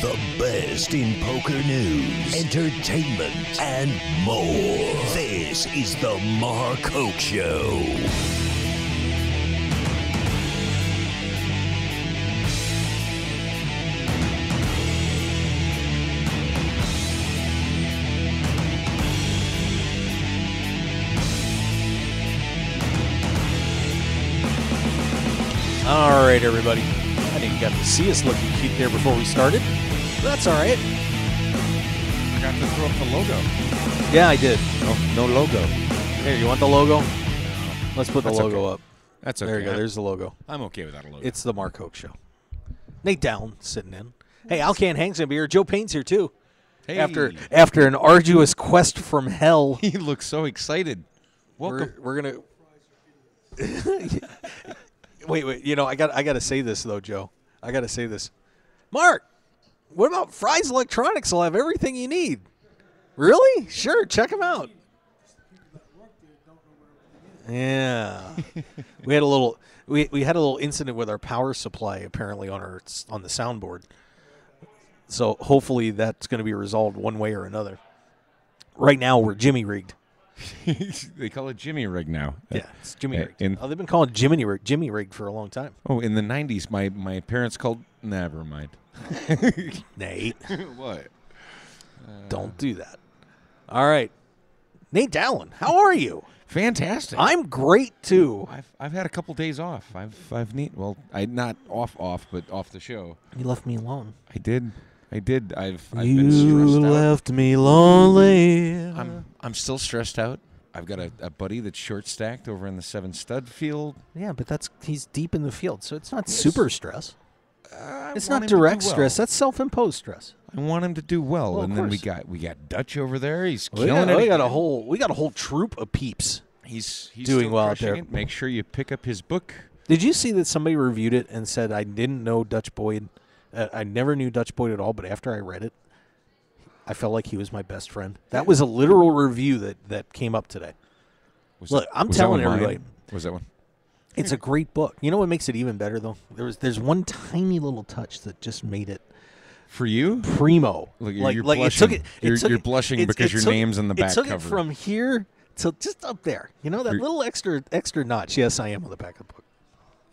The best in poker news, entertainment, and more. This is the Hoke Show. All right, everybody. I didn't get to see us looking cute there before we started. That's all right. Forgot to throw up the logo. Yeah, I did. No logo. Here, you want the logo? Let's put the That's logo okay. up. That's okay. There you go. There's the logo. I'm okay without a logo. It's the Hoke Show. Nate Dowling sitting in. Hey, Alcan Hank's going to be here. Joe Payne's here, too. Hey. After an arduous quest from hell. He looks so excited. Welcome. We're going to... Wait. You know, I got to say this, though, Joe. I got to say this. Mark, what about Fry's Electronics? Will have everything you need. Really? Sure. Check them out. Yeah. We had a little we had a little incident with our power supply apparently on the soundboard. So hopefully that's going to be resolved one way or another. Right now we're Jimmy rigged. They call it Jimmy rig now. Yeah, it's Jimmy rigged. they've been calling Jimmy rigged for a long time. Oh, in the 90s, my parents called... Never mind. Nate. What? Don't do that. All right. Nate Dowling, how are you? Fantastic. I'm great, too. I've had a couple days off. I not off, but off the show. You left me alone. I did. I've been stressed out. You left me lonely. I'm still stressed out. I've got a buddy that's short stacked over in the 7-stud field. Yeah, but he's deep in the field, so it's not super stress. It's want not him to direct do well. stress. That's self-imposed stress. I want him to do well, Well, and of then course. we got Dutch over there. He's We killing it. got a whole troop of peeps. He's doing still well out crushing there. it. Make sure you pick up his book. Did you see that somebody reviewed it and said, I didn't know Dutch Boyd. I never knew Dutch Boyd at all, but after I read it, I felt like he was my best friend. That was a literal review that came up today. Look, I'm telling everybody. Was that one? It's a great book. You know what makes it even better, though? There's one tiny little touch that just made it For you? primo. Look, Like you're it blushing. took it. You're blushing because your name's on the back It took cover. it from here to just up there. You know, that little extra notch. Yes, I am on the back of the book.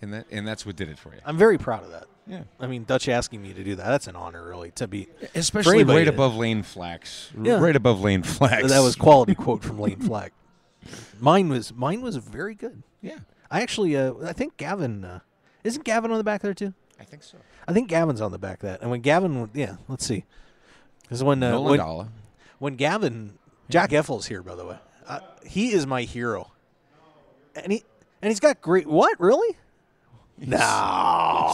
And that's what did it for you. I'm very proud of that. Yeah. I mean, Dutch asking me to do that—that's an honor, really, to be. Especially anybody right to- above Lane Flax. Yeah. Right above Lane Flax. That was quality quote from Lane Flack. Mine was very good. Yeah. I actually, I think Gavin isn't Gavin on the back there too. I think so. I think Gavin's on the back of that. And when Gavin, let's see, this is when when Gavin, Jack Effel's here, by the way. He is my hero, and he's got great. What really? He No.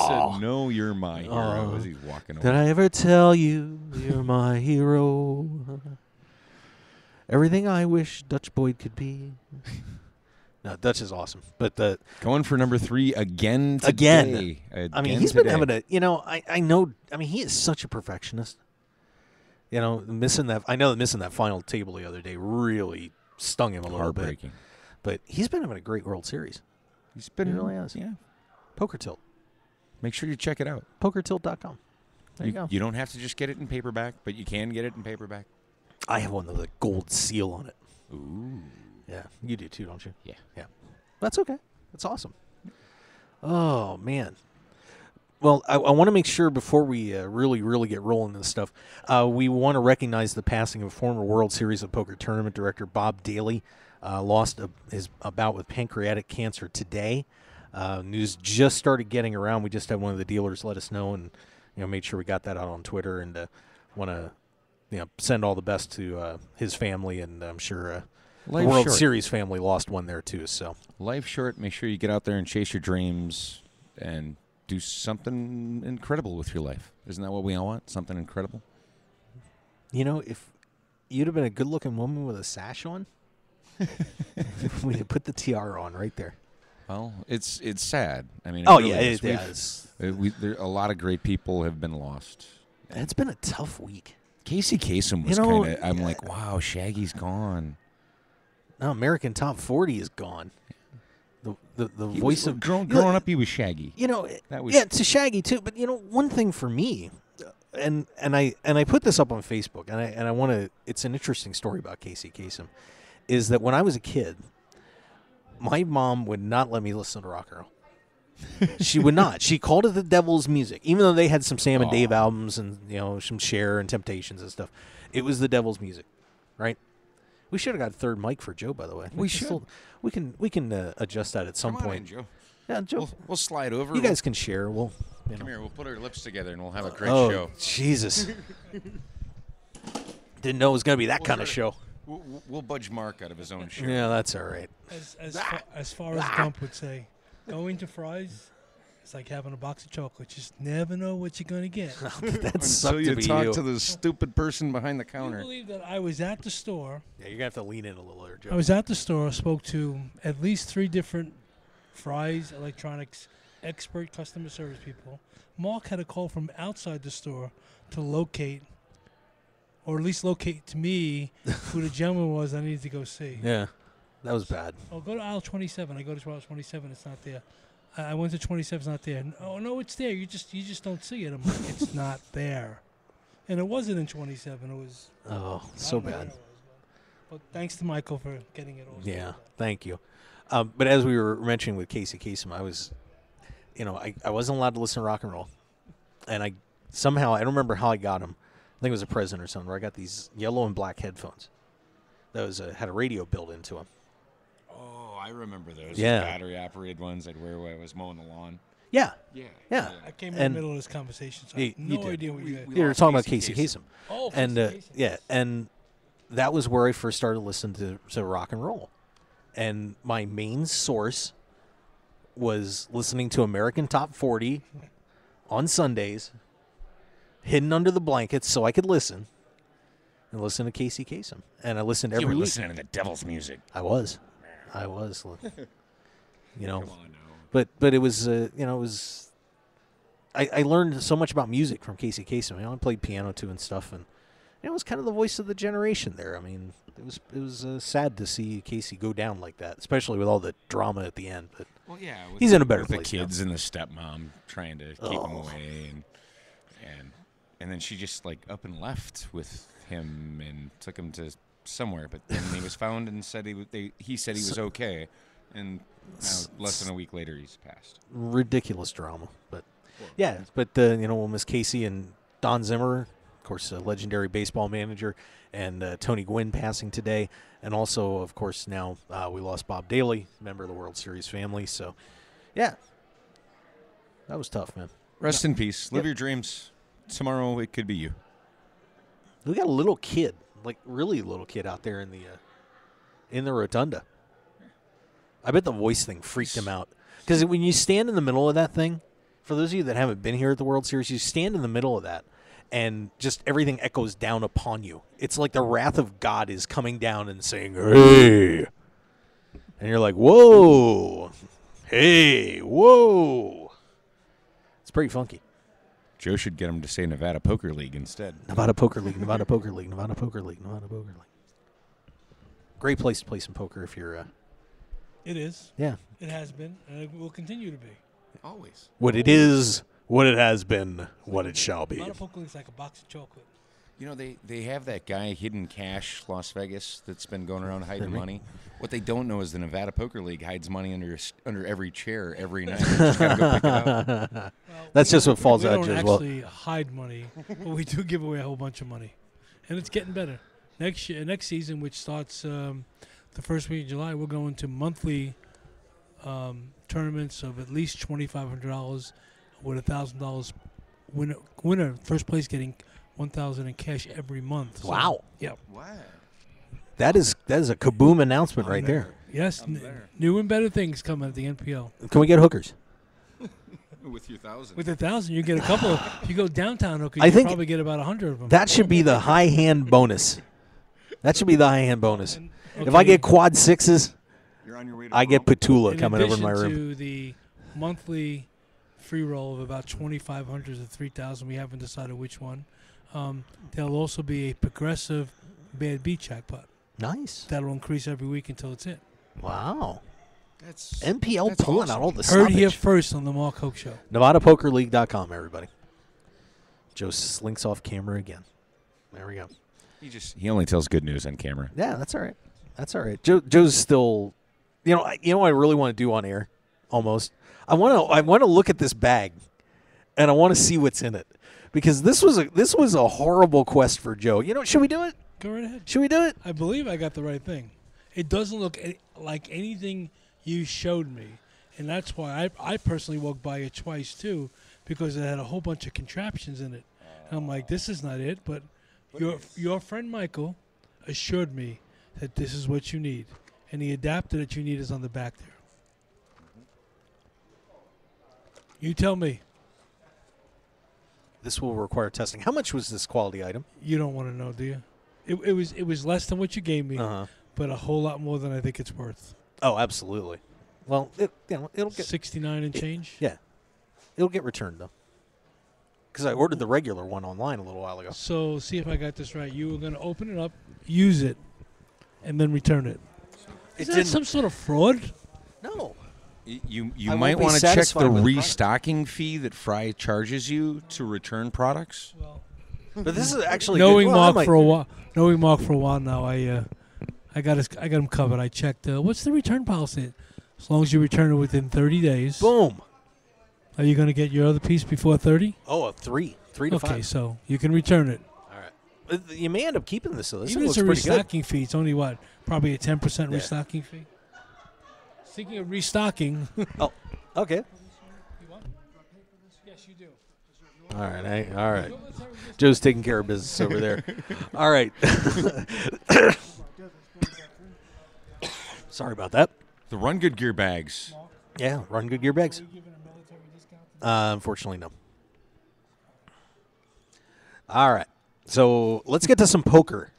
said, "No, you're my hero." As he's walking Did away. I ever tell you you're my hero? Everything I wish Dutch Boyd could be. No, Dutch is awesome. But Going for number 3 again today. I mean, he's been having a, I know, he is such a perfectionist. You know, missing that final table the other day really stung him a little bit. Heartbreaking. But he's been having a great World Series. He's been He really has. Yeah. Poker Tilt. Make sure you check it out. PokerTilt.com. There you go. You don't have to just get it in paperback, but you can get it in paperback. I have one with a gold seal on it. Ooh. Yeah, you do too, don't you? Yeah. Yeah. That's okay. That's awesome. Oh, man. Well, I want to make sure before we really get rolling this stuff, we want to recognize the passing of former World Series of Poker tournament director Bob Daly. Lost his bout with pancreatic cancer today. News just started getting around. We just had one of the dealers let us know, and made sure we got that out on Twitter. And want to send all the best to his family, and I'm sure the World Series family lost one there too. So Life short. Make sure you get out there and chase your dreams and do something incredible with your life. Isn't that what we all want? Something incredible. If you'd have been a good-looking woman with a sash on, we could put the tiara on right there. Well, it's sad. I mean, it is. A lot of great people have been lost. It's been a tough week. Casey Kasem was kind of. I'm like, wow, Shaggy's gone. No, American Top 40 is gone. The voice of growing up, he was Shaggy. it's a Shaggy too. But one thing for me, and I put this up on Facebook, and I want to. It's an interesting story about Casey Kasem, is that when I was a kid, my mom would not let me listen to rock and roll. She would not. She called it the devil's music, even though they had some Sam and Dave albums and some Cher and Temptations and stuff. It was the devil's music, right? We should have got a third mic for Joe, by the way. We should. We can adjust that at some Come on point. in, Joe. Yeah, Joe. We'll slide over. You guys can share. Come here. We'll put our lips together and we'll have a great Oh, show. Jesus. Didn't know it was going to be that kind of show. We'll budge Mark out of his own share. Yeah, that's all right. As far as Gump would say, going to Fry's, it's like having a box of chocolate. Just never know what you're going to get. That sucked Until you to be talk you. to the stupid person behind the Can counter. you believe that I was at the store? Yeah, you're going to have to lean in a little there, Joe. I was at the store, spoke to at least 3 different Fry's electronics expert customer service people. Mark had a call from outside the store to locate, or at least locate to me, who the gentleman was I needed to go see. Yeah, that was bad. Oh, go to aisle 27. I go to aisle 27. It's not there. I went to 27. It's not there. Oh no, it's there. You just don't see it. I'm like, it's not there. And it wasn't in 27. It was. Oh, I so don't know where bad. it was, but thanks to Michael for getting it all. Yeah, thank you. But as we were mentioning with Casey Kasem, I was, I wasn't allowed to listen to rock and roll, and I don't remember how I got them. I think it was a present or something. Where I got these yellow and black headphones. That had a radio built into them. Oh, I remember those. Yeah. Battery-operated ones I'd wear when I was mowing the lawn. Yeah, Yeah. yeah. I came in And- the middle of this conversation, so I Yeah, have you no did. idea what you guys. You were lost talking about Casey Casey Kasem. Oh, And Casey Kasem. yeah, and that was where I first started listening to rock and roll. And my main source was listening to American Top 40 on Sundays, hidden under the blankets so I could listen, and listen to Casey Kasem. And I listened every You were week. listening to the devil's music. I was. You know, Come on now. but it was it was. I learned so much about music from Casey Kasem. I played piano too and stuff, and it was kind of the voice of the generation there. I mean, it was sad to see Casey go down like that, especially with all the drama at the end. But Well, yeah. he's in a better with place the now. kids and the stepmom trying to keep him away, and then she just up and left with him and took him to somewhere. But then he was found and said he said he was okay, and less than a week later he's passed. Ridiculous drama, but yeah. But we'll miss Casey and Don Zimmer, of course, a legendary baseball manager, and Tony Gwynn passing today, and also, of course, now we lost Bob Daly, member of the World Series family. So, yeah, that was tough, man. Rest in peace. Live your dreams. Tomorrow it could be you. We got a little kid, really little kid, out there in the rotunda. I bet the voice thing freaked him out, because when you stand in the middle of that thing, for those of you that haven't been here at the World Series, you stand in the middle of that, and just everything echoes down upon you. It's like the wrath of God is coming down and saying, "Hey," and you're like, "Whoa, hey, whoa." It's pretty funky. Joe should get him to say Nevada Poker League instead. Nevada Poker League, Nevada Poker League, Nevada Poker League, Nevada Poker League. Great place to play some poker if you're, It is. yeah. It has been, and it will continue to be. Always. What it is, what it has been, what it shall be. A lot of poker leagues like a box of chocolate. You know, they have that guy, Hidden Cash, Las Vegas, that's been going around hiding money. What they don't know is the Nevada Poker League hides money under every chair every night. You just gotta go pick it up. Well, That's just what falls we out don't as well. actually hide money, but we do give away a whole bunch of money, and it's getting better. Next season, which starts the first week of July, we're going to monthly tournaments of at least $2,500 with $1,000 winner. First place getting $1,000 in cash every month. So, Wow. Yep. Wow. That is a kaboom announcement right there. Yes. I'm there. New and better things coming at the NPL. Can we get hookers? With your 1,000. With 1,000, you get a couple. If you go downtown, okay, I you think probably get about 100 of them. That should be the high hand bonus. That should be the high hand bonus. And, If I get quad sixes, You're on your way to I get Petula in coming over in my addition room. to the monthly free roll of about 2,500 to 3,000, we haven't decided which one. There'll also be a progressive bad beat jackpot. Nice. That'll increase every week until it's hit. Wow. That's NPL That's pulling awesome. out all the Heard here stuff. first on the Mark Hoke Show. NevadaPokerLeague.com, everybody. Joe slinks off camera again. There we go. He only tells good news on camera. Yeah, that's all right. That's all right. Joe's still, what I really want to do on air, almost. I want to look at this bag, and I want to see what's in it, because this was a horrible quest for Joe. Should we do it? Go right ahead. Should we do it? I believe I got the right thing. It doesn't look like anything you showed me, and that's why I personally walked by it twice too, because it had a whole bunch of contraptions in it. And I'm like, this is not it, but your friend Michael assured me that this is what you need, and the adapter that you need is on the back there. You tell me. This will require testing. How much was this quality item? You don't want to know, do you? It was less than what you gave me, but a whole lot more than I think it's worth. Oh, absolutely. Well, it'll get 69 and change. Yeah, it'll get returned though, because I ordered the regular one online a little while ago. So see if I got this right. You were going to open it up, use it, and then return it. Is that some sort of fraud? No. You I might won't be want to check satisfied the with the product. restocking fee that Fry charges you to return products. Well, But this is actually knowing good. Well, Mark for a while now, I got him covered. I checked. What's the return policy? As long as you return it within 30 days. Boom. Are you going to get your other piece before 30? Oh, a 3 to Okay, 5. so you can return it. All right. You may end up keeping this. So this Even one if it's looks a pretty good. restocking fee, it's only what? Probably a 10% Yeah. restocking fee. Speaking of restocking. Oh, okay. You want? Yes, you do. All right. All right. Joe's taking care of business over there. All right. Sorry about that. The Run Good Gear bags. Yeah, run good gear bags. Are you giving a military discount? Unfortunately, no. All right. So let's get to some poker.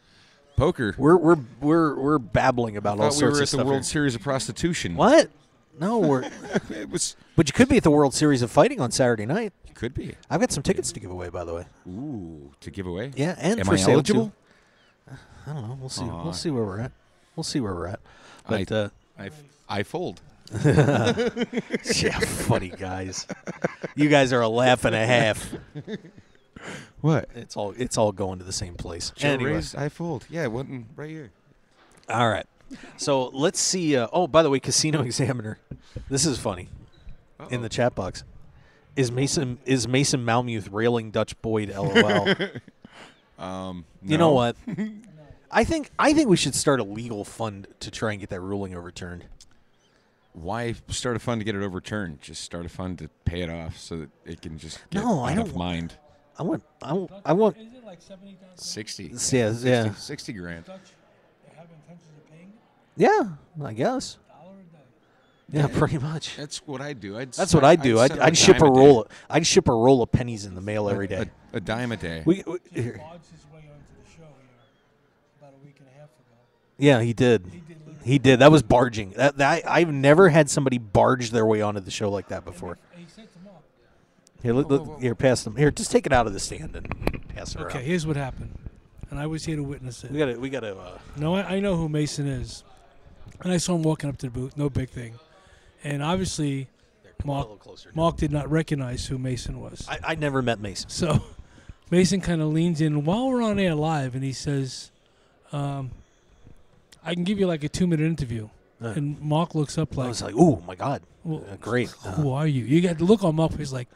Poker. We're babbling about all Thought we sorts were of at stuff. the World here. Series of Prostitution. What? No, It was. but you could be at the World Series of Fighting on Saturday night. Could be. I've got some tickets to give away, by the way. Ooh, to give away. Yeah, and Am for I sale eligible? too. I don't know. We'll see. Aw. We'll see where we're at. We'll see where we're at. But I fold. yeah, funny guys. You guys are a laugh and a half. What? It's all going to the same place. Joe Anyway. raised, I fold. Yeah, it wasn't right here. All right. So let's see. By the way, Casino Examiner. This is funny. In the chat box, is Mason Malmuth railing Dutch Boyd? LOL. You know No. what? I think we should start a legal fund to try and get that ruling overturned. Why start a fund to get it overturned? Just start a fund to pay it off so that it can just get No, I out don't of mind. I want. Is it like 70,000? 60. Yeah. 60 grand. Dutch, they have intentions of paying Yeah, I guess. $1 a day. Yeah, pretty much. That's what I do. That's what I'd do. I'd I'd ship a roll. I'd ship a roll of pennies in the mail every day. A dime a day. We He here. barged his way onto the show here about a week and a half ago. Yeah, he did. He did. That was barging. I've never had somebody barge their way onto the show like that before. And he said to Mark, Here, here, pass them. Here, just take it out of the stand and pass it around. okay, here's what happened. And I was here to witness it. We got to. No, I know who Mason is. And I saw him walking up to the booth, no big thing. And obviously, Mark did not recognize who Mason was. I never met Mason. So Mason kind of leans in while we're on air live, and he says, I can give you like a 2-minute interview. And Mark looks up I like, was like, "Ooh, my God, well, great! who are you? You got the look on Mark's face like,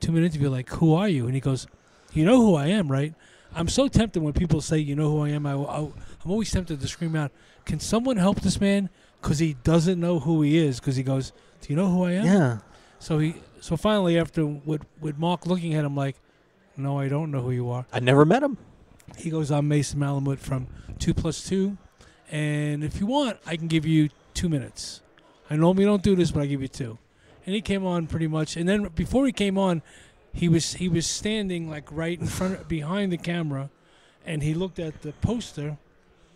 2-minute interview, like, who are you? And he goes, you know who I am, right? I'm so tempted when people say, you know who I am. I'm always tempted to scream out, can someone help this man? Because he doesn't know who he is. Because he goes, do you know who I am? Yeah. So finally, after with Mark looking at him like, no, I don't know who you are. I never met him. He goes, I'm Mason Malamud from 2+2. And if you want, I can give you 2 minutes. I normally don't do this, but I give you 2. And he came on pretty much. And then before he came on, he was standing like right in front, behind the camera, and he looked at the poster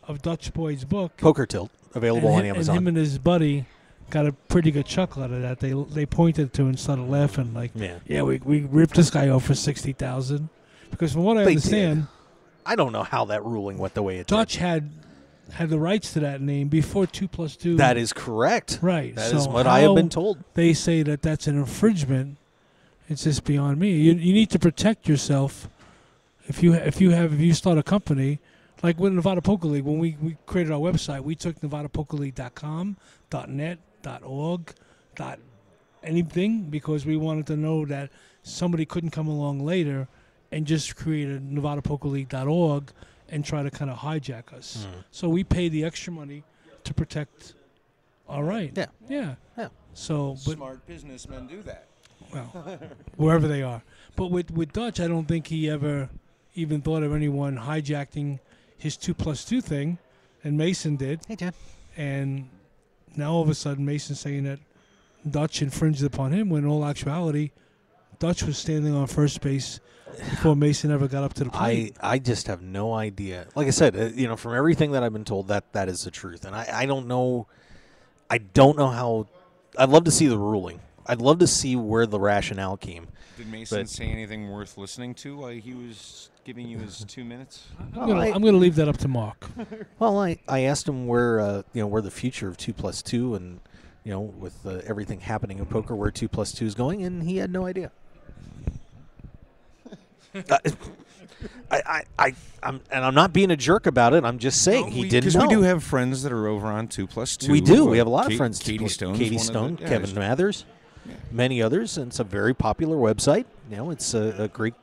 of Dutch Boyd's book. Poker Tilt, available on Amazon. And him and his buddy got a pretty good chuckle out of that. They pointed to and started laughing like, yeah, we ripped this guy off for $60,000. Because from what I understand, I don't know how that ruling went the way it Dutch did. had the rights to that name before 2+2. That is correct. Right. That so is what I have been told. They say that that's an infringement. It's just beyond me. You need to protect yourself if you start a company, like with Nevada Poker League, when we created our website, we took NevadaPokerLeague.com, .net, .org, .anything, because we wanted to know that somebody couldn't come along later and just create a NevadaPokerLeague.org and try to kind of hijack us. So we pay the extra money to protect our right. Yeah. So, but Smart businessmen do that. well, wherever they are. But with Dutch, I don't think he ever even thought of anyone hijacking his 2+2 thing, and Mason did. Hey, Jen. And now all of a sudden Mason's saying that Dutch infringed upon him, when in all actuality, Dutch was standing on first base before Mason ever got up to the plate. I just have no idea. Like I said, from everything that I've been told, that is the truth. And I don't know. I don't know how. I'd love to see the ruling. I'd love to see where the rationale came. Did Mason say anything worth listening to while he was giving you his 2 minutes? I'm going to leave that up to Mark. Well, I asked him where the future of 2+2 and with everything happening in poker, where 2+2 is going, and he had no idea. I'm not being a jerk about it. I'm just saying he didn't know. Because we do have friends that are over on 2+2. We do. We have a lot of friends. Katie Stone, Kevin Mathers, many others, and it's a very popular website. It's a great.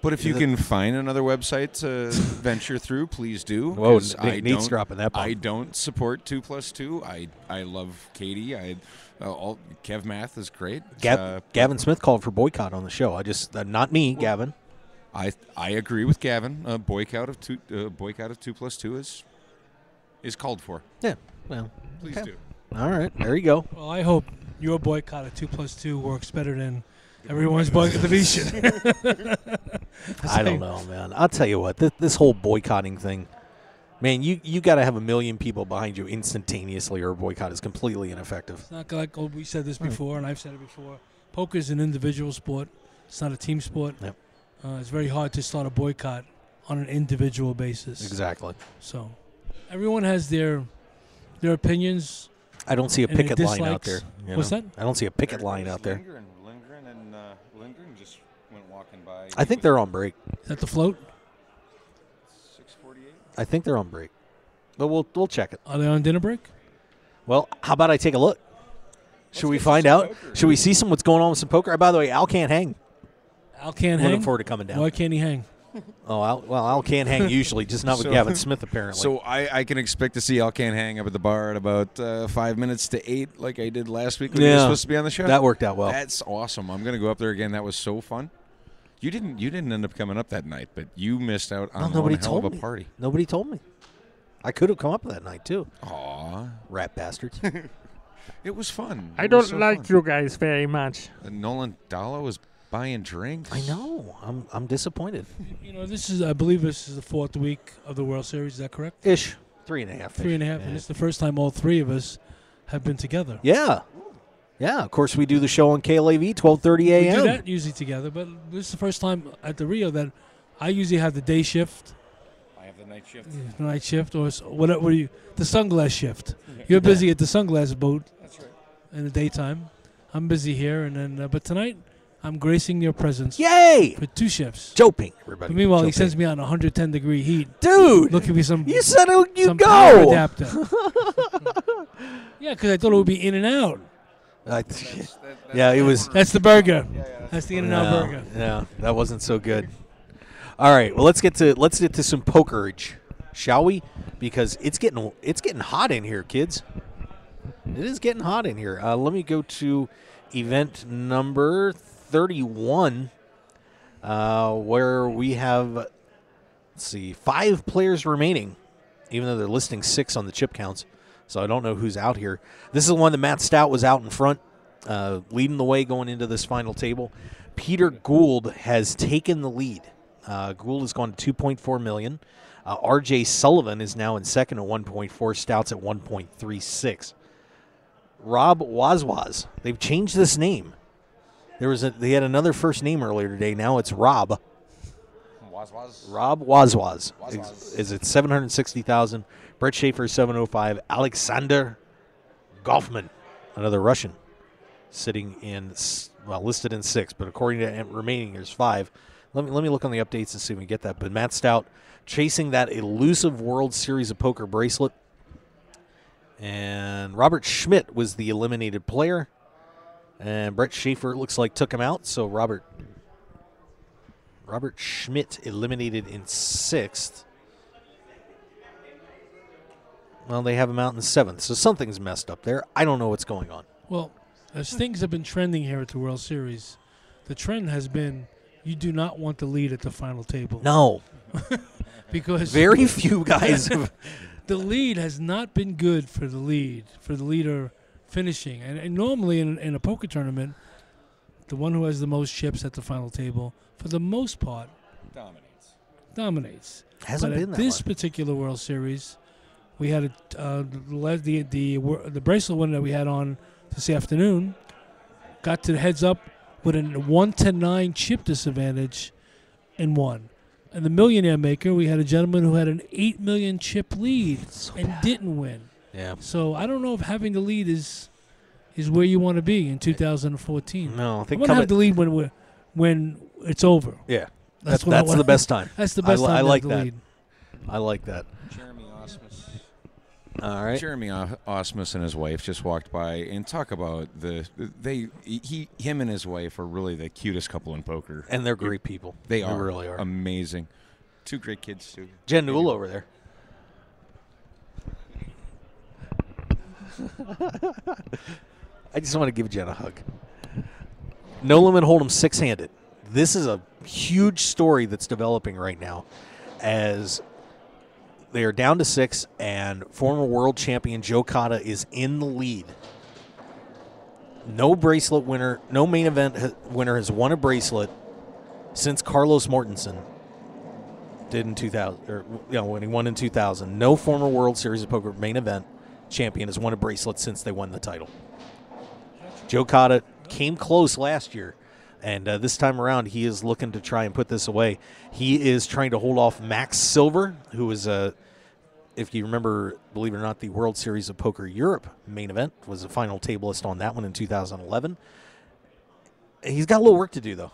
But if you can find another website to venture through, please do. Whoa, Nate's dropping that bomb. I don't support 2+2. I love Katie. Kev Math is great. Gavin Smith called for boycott on the show. Not me, Gavin. I agree with Gavin. Boycott of 2+2 is called for. Yeah. Well, please do. All right, there you go. Well, I hope your boycott of 2+2 works better than everyone's boycott of the Venetian. I don't know, man. I'll tell you what. This whole boycotting thing, man, you got to have 1 million people behind you instantaneously, or a boycott is completely ineffective. It's not like we said this before, and I've said it before. Poker is an individual sport. It's not a team sport. Yep. It's very hard to start a boycott on an individual basis. Exactly. So everyone has their opinions. I don't see a picket line out there. What's that? I don't see a picket line out there. Lindgren just went walking by. I think they're on break. Is that the float? 6:48. I think they're on break, but we'll check it. Are they on dinner break? Well, how about I take a look? Should we find out? Poker. Should we see what's going on with some poker? By the way, Al can't hang. Al can't hang? Looking forward to coming down. Why can't he hang? Oh, Al can't hang usually, just not with Gavin Smith, apparently. So I can expect to see Al Can hang up at the bar at about 5 minutes to 8, like I did last week when you were supposed to be on the show. That worked out well. That's awesome. I'm going to go up there again. That was so fun. You didn't end up coming up that night, but you missed out on one hell of a party. Nobody told me. I could have come up that night too. Aw, rat bastards. it was fun. I don't like you guys very much. Nolan Dalla was buying drinks. I know. I'm disappointed. I believe this is the 4th week of the World Series. Is that correct? Ish. 3.5. 3.5. Yeah. And it's the first time all three of us have been together. Yeah. Yeah. Of course, we do the show on KLAV, 12:30 a.m. We do that usually together, but this is the first time at the Rio that I usually have the day shift. I have the night shift. The night shift, or whatever the sunglass shift. You're busy at the sunglass boat. That's right. In the daytime. I'm busy here, and then but tonight I'm gracing your presence. Yay! For 2 shifts. Joe Pink, everybody. But meanwhile, Joe he sends Pink. me out in 110-degree heat. Dude! Looking for some. You said you some power go! adapter. Yeah, because I thought it would be in and out. Yeah, it was. That's the burger. That's the In-N-Out burger. Yeah, that wasn't so good. All right, well let's get to some pokerage, shall we? Because it's getting hot in here, kids. It is getting hot in here. Let me go to event number 31, where we have 5 players remaining, even though they're listing 6 on the chip counts. So I don't know who's out here. This is the one that Matt Stout was out in front, leading the way going into this final table. Peter Gould has taken the lead. Gould has gone to 2.4 million. R.J. Sullivan is now in second at 1.4. Stout's at 1.36. Rob Wazwaz. They've changed this name. They had another first name earlier today. Now it's Rob. Rob Wazwaz is at 760,000. Brett Schaefer 705. Alexander Goffman, another Russian, sitting in listed in 6, but according to remaining there's 5. Let me look on the updates and see if we get that. But Matt Stout chasing that elusive World Series of Poker bracelet. And Robert Schmidt was the eliminated player. And Brett Schaefer, it looks like, took him out. So Robert Schmidt eliminated in 6th. Well, they have him out in 7th. So something's messed up there. I don't know what's going on. Well, as things have been trending here at the World Series, the trend has been you do not want the lead at the final table. No. Because very few guys have. The lead has not been good for the leader finishing. And normally in a poker tournament, the one who has the most chips at the final table, for the most part, dominates. Hasn't but been at that this way. particular World Series, we had the bracelet one that we had on this afternoon got to the heads up with a 1-9 chip disadvantage and won. And the Millionaire Maker, we had a gentleman who had an 8 million chip lead and didn't win. Yeah. So I don't know if having the lead is where you want to be in 2014. No, I think I want to have the lead when it's over. Yeah. That's the best time. That's the best time I to like have the that. lead. I like that. Jeremy Osmus. All right. Jeremy Osmus and his wife just walked by, and talk about him and his wife are really the cutest couple in poker. And they're great people. They are really are. amazing. 2 great kids too. Jen Newell over there. I just want to give Jen a hug. No Limit Hold'em 6-handed. This is a huge story that's developing right now, as they are down to 6, and former world champion Joe Cotta is in the lead. No bracelet winner, no main event winner has won a bracelet since Carlos Mortensen did in 2000, or when he won in 2000. No former World Series of Poker main event champion has won a bracelet since they won the title. Joe Cotta came close last year, and this time around he is looking to try and put this away. He is trying to hold off Max Silver, who is if you remember, believe it or not, the World Series of Poker Europe main event, was a final tableist on that one in 2011. He's got a little work to do, though.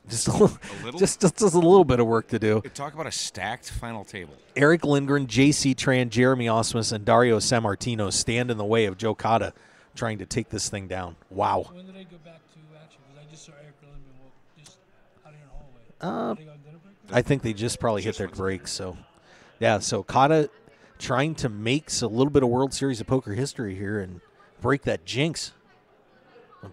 Just a little? Just a little bit of work to do. Talk about a stacked final table. Eric Lindgren, J.C. Tran, Jeremy Osmus, and Dario Sammartino stand in the way of Joe Cotta trying to take this thing down. Wow. When did they go back to action? Because I just saw Eric Lindgren walk just out here in the hallway. Did they go on dinner break? I think they just probably hit their break. So, yeah, so Cotta trying to make a little bit of World Series of Poker history here and break that jinx.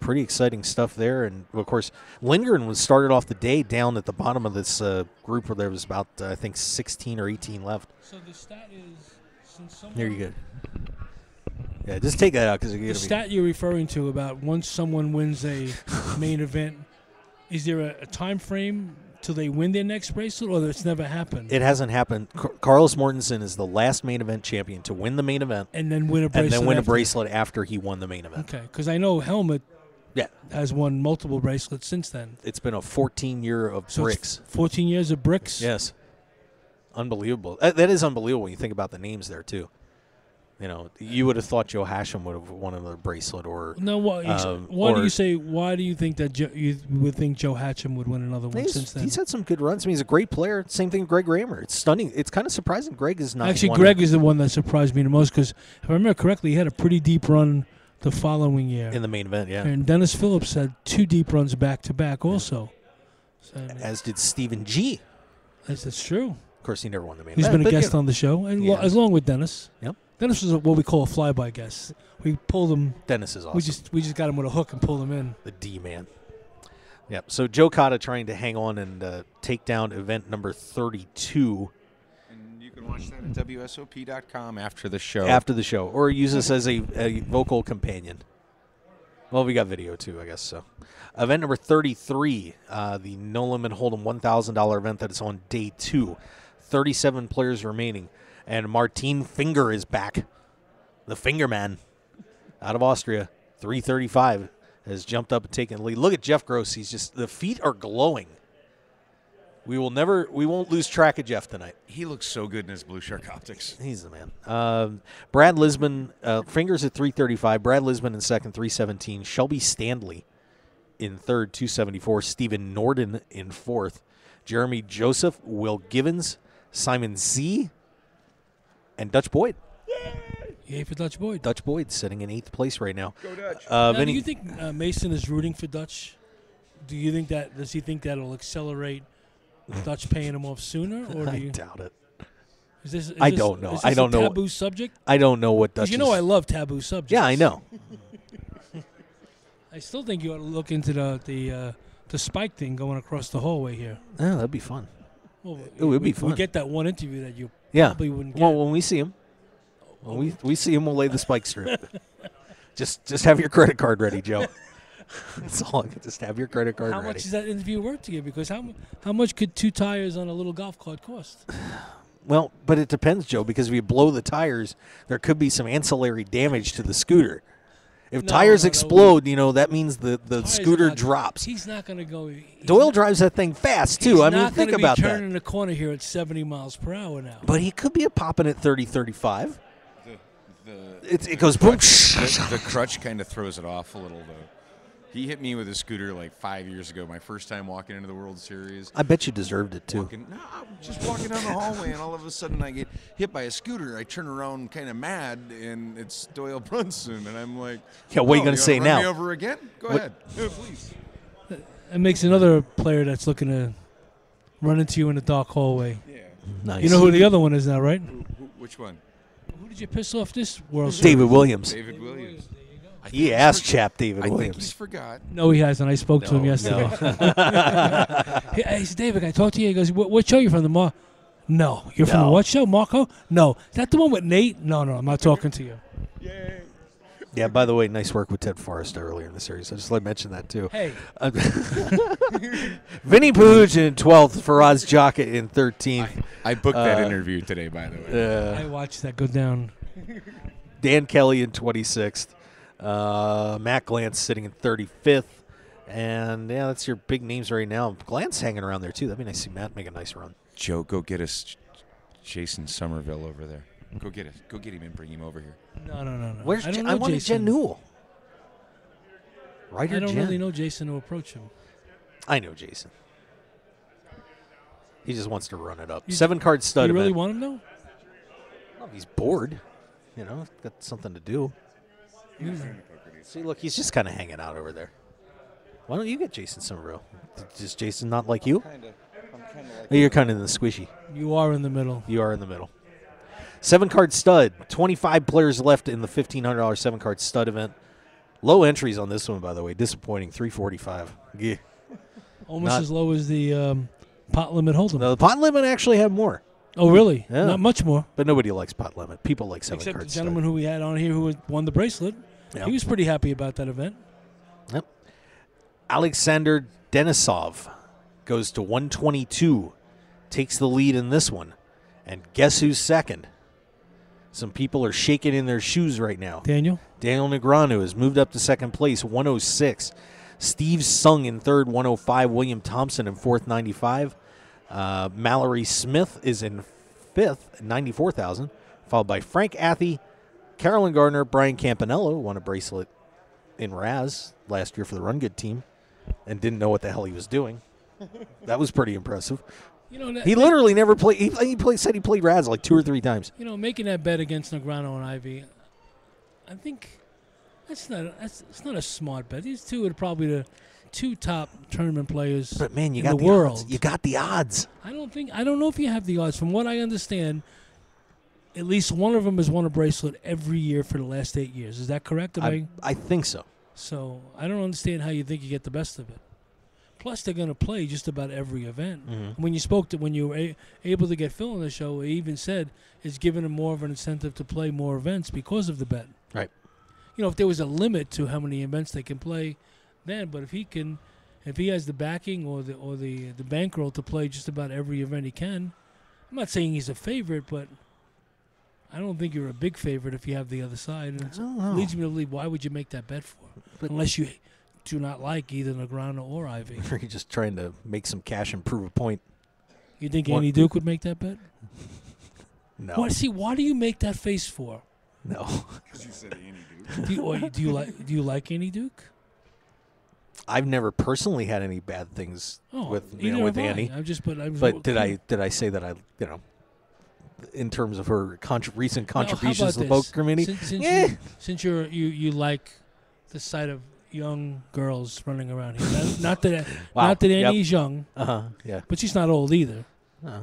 Pretty exciting stuff there. And, of course, Lindgren was started off the day down at the bottom of this group where there was about, I think, 16 or 18 left. So the stat is, since someone... There you go. Yeah, just take that out because the stat you're referring to about once someone wins a main event, is there a time frame till they win their next bracelet, or it's never happened? It hasn't happened. Carlos Mortensen is the last main event champion to win the main event. And then win a bracelet. And then win a bracelet after he won the main event. Okay, because I know Helmut has won multiple bracelets since then. It's been a 14-year of bricks. 14 years of bricks? Yes. Unbelievable. That is unbelievable when you think about the names there, too. You know, you would have thought Joe Hashem would have won another bracelet, or no. Why do you say? Why do you think that you would think Joe Hatcham would win another one since then? He's had some good runs. I mean, he's a great player. Same thing with Greg Raymer. It's stunning. It's kind of surprising Greg is not. Actually, Greg is the one that surprised me the most because if I remember correctly, he had a pretty deep run the following year in the main event. Yeah, and Dennis Phillips had 2 deep runs back to back also. So, as did Stephen G. That's true. Of course, he never won the main He's event. He's been a guest on the show, and as long with Dennis. Yep. Dennis was what we call a flyby guest. We pulled him. Dennis is awesome. We just got him with a hook and pulled him in. The D-man. Yep. So Joe Cotta trying to hang on and take down event number 32. And you can watch that at WSOP.com after the show. After the show. Or use this as a vocal companion. Well, we got video too, I guess so. Event number 33, the No Limit Hold'em $1,000 event that is on day 2. 37 players remaining. And Martin Finger is back. The Finger Man out of Austria. 335 has jumped up and taken the lead. Look at Jeff Gross. He's just, the feet are glowing. We won't lose track of Jeff tonight. He looks so good in his Blue Shark optics. He's the man. Brad Lisbon, Fingers at 335. Brad Lisbon in second, 317. Shelby Stanley in third, 274. Stephen Norden in fourth. Jeremy Joseph, Will Givens, Simon Z, and Dutch Boyd. Yay for Dutch Boyd. Dutch Boyd sitting in 8th place right now. Go Dutch. Now, do you think Mason is rooting for Dutch? Do you think that? Does he think that'll accelerate Dutch paying him off sooner, or do I you? doubt it. I don't know. Is this I don't a know. taboo subject? I don't know what Dutch. 'Cause you know I love taboo subjects. Yeah, I know. I still think you ought to look into the spike thing going across the hallway here. Yeah, that'd be fun. Well, It would be fun. We get that one interview that you Yeah. probably wouldn't get. Well, when we see him, we see him, we'll lay the spike strip. just have your credit card ready, Joe. That's all. Just have your credit card How ready. much is that interview worth to you? Because how much could 2 tires on a little golf cart cost? Well, but it depends, Joe, because if you blow the tires, there could be some ancillary damage to the scooter. If tires explode, that means the Tires scooter are not- drops. He's not going to go. Doyle drives that thing fast, too. I mean, think about He's not going to be that. turning the corner here at 70 miles per hour now. But he could be a popping at 30, 35. The It goes boom. the crutch kind of throws it off a little, though. He hit me with a scooter like 5 years ago, my first time walking into the World Series. I bet you deserved it, too. I'm just walking down the hallway, and all of a sudden I get hit by a scooter. I turn around kind of mad, and it's Doyle Brunson, and I'm like, Yeah, what are you going wanna to say run now? me over again? Go ahead. Yeah, please. It makes another player that's looking to run into you in the dark hallway. Yeah. Nice. You know who the other one is now, right? Which one? Who did you piss off this World Series? David Williams. David Williams. I think He he's ass for- chapped David I think Williams. he's forgot. No, he hasn't. I spoke to him yesterday. Hey, said, David, can I talk to you? He goes, what show you from? The No. You're from the No. what show? Marco? No. Is that the one with Nate? No, I'm not talking to you. Yeah, by the way, nice work with Ted Forrester earlier in the series. I just let mention that, too. Hey, Vinny Pooch in 12th, Faraz Jaka in 13th. I booked that interview today, by the way. I watched that go down. Dan Kelly in 26th. Matt Glantz sitting in 35th. And, yeah, that's your big names right now. Glantz hanging around there, too. That'd be nice to see Matt make a nice run. Joe, go get us Jason Somerville over there. Go get him and bring him over here. No. Where's I don't I know wanted Jason. Jen Newell. Writer I don't Jen. really know Jason to approach him. I know Jason. He just wants to run it up. 7-card stud You really event. want him, though? Well, he's bored. Got something to do. See, look, he's just kind of hanging out over there. Why don't you get Jason Somerville? Does Jason not like you? I'm kind of like. You're kind of in the squishy. You are in the middle. You are in the middle. 7-card stud. 25 players left in the $1,500 7-card stud event. Low entries on this one, by the way. Disappointing. 345. Yeah. Almost Not- as low as the pot limit hold'em. No, the pot limit actually had more, Oh, really? Yeah. Not much more. but nobody likes pot limit. People like 7-card Except the stud. gentleman who we had on here who won the bracelet. Yeah. He was pretty happy about that event. Yep. Alexander Denisov goes to 122, takes the lead in this one. And guess who's second? Some people are shaking in their shoes right now. Daniel? Daniel Negreanu has moved up to second place, 106. Steve Sung in third, 105. William Thompson in fourth, 95. Mallory Smith is in fifth, 94,000. Followed by Frank Athey, Carolyn Gardner, Brian Campanello, won a bracelet in Raz last year for the Run Good team and didn't know what the hell he was doing. That was pretty impressive. You know, He literally never played. Said he played Raz like 2 or 3 times. making that bet against Negreanu and Ivy, I think it's not a smart bet. These two are probably the 2 top tournament players But man, you in got the the world. odds. You got the odds. I don't know if you have the odds. From what I understand, at least one of them has won a bracelet every year for the last 8 years. Is that correct? I think so. So I don't understand how you think you get the best of it. Plus, they're going to play just about every event. Mhm. When you were able to get Phil on the show, he even said it's given him more of an incentive to play more events because of the bet. Right. If there was a limit to how many events they can play, then. But if he has the backing or the bankroll to play just about every event he can, I'm not saying he's a favorite, but I don't think you're a big favorite if you have the other side. And it leads me to believe, why would you make that bet for? But- Unless you do not like either Negreanu or Ivy. Are you just trying to make some cash and prove a point? You think What? Andy Duke would make that bet? No. Why do you make that face for? No. Because you said Andy Duke. Do you like Andy Duke? I've never personally had any bad things with with Annie. But did I say that I in terms of her recent Now, how contributions to about the this? poker community? Since you like the sight of young girls running around here, not that Wow. Annie's young, Yeah. but she's not old either. Uh-huh.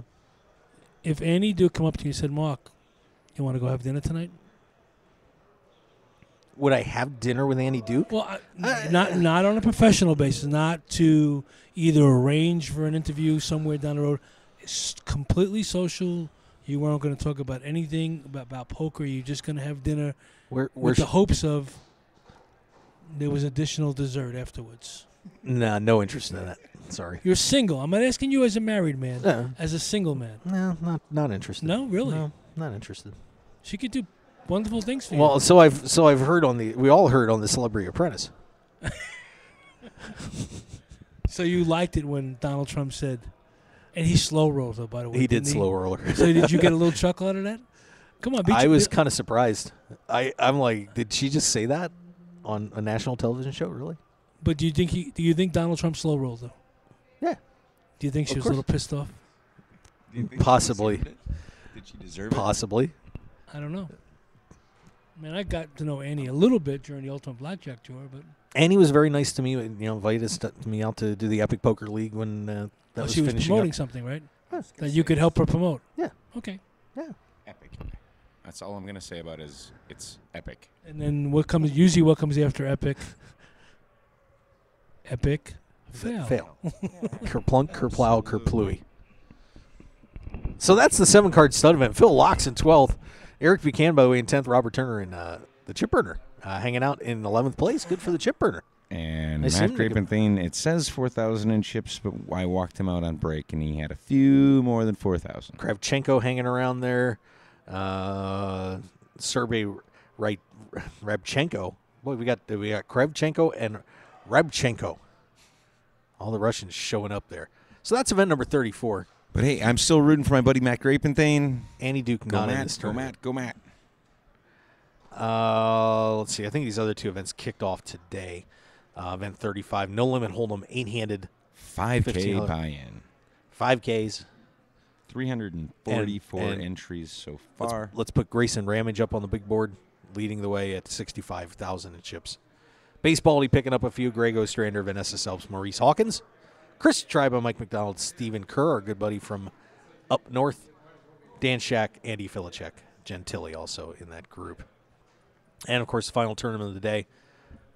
If Annie do come up to you and said, "Mark, you want to go have dinner tonight?" Would I have dinner with Annie Duke? Well, not on a professional basis, not to either arrange for an interview somewhere down the road. It's completely social. You weren't going to talk about anything about poker. You're just going to have dinner with the hopes of there was additional dessert afterwards. Nah, no interest in that. Sorry. You're single. I'm not asking you as a married man. No. As a single man. No, not interested. No, really? No, not interested. She could do wonderful things for you. Well, so I've heard we all heard on the Celebrity Apprentice. So you liked it when Donald Trump said, and he slow rolled her, by the way. He did didn't slow roll her. So did you get a little chuckle out of that? Come on, I was kind of surprised. I'm like, did she just say that on a national television show? Really? But do you think Donald Trump slow rolled her? Yeah. Do you think she was a little pissed off? Do you think Possibly. she deserved it? Did she deserve it? Possibly. I don't know. Man, I got to know Annie a little bit during the Ultimate Blackjack Tour, but Annie was very nice to me. Invited me out to do the Epic Poker League when that was she was finishing promoting up. something, right? That you could help her promote. Yeah. Okay. Yeah. Epic. That's all I'm going to say about it is it's epic. And then what comes after Epic? Epic fail. Kerplunk, kerplow, kerplooey. So that's the 7-card stud event. Phil Locks in 12th. Eric Buchanan, by the way, in 10th. Robert Turner in the chip burner. Hanging out in 11th place. Good for the chip burner. And Nice Matt seeing you. Grapenthane, it says 4,000 in chips, but I walked him out on break, and he had a few more than 4,000. Kravchenko hanging around there. Sergey Rabchenko. Boy, we got Kravchenko and Rabchenko. All the Russians showing up there. So that's event number 34. But hey, I'm still rooting for my buddy Matt Grapenthane. Annie Duke Go not in Matt, this go tournament. Matt, go Matt. Let's see. I think these other two events kicked off today. Event 35, No Limit Hold'em, 8-handed, 5K buy-in. 5Ks. 344 And entries so far. Let's put Grayson Ramage up on the big board, leading the way at 65,000 in chips. Baseball, picking up a few. Greg Ostrander, Vanessa Selps, Maurice Hawkins, Chris Tribe, Mike McDonald, Stephen Kerr, our good buddy from up north, Dan Shack, Andy Filacek, Gentili also in that group. And, of course, the final tournament of the day,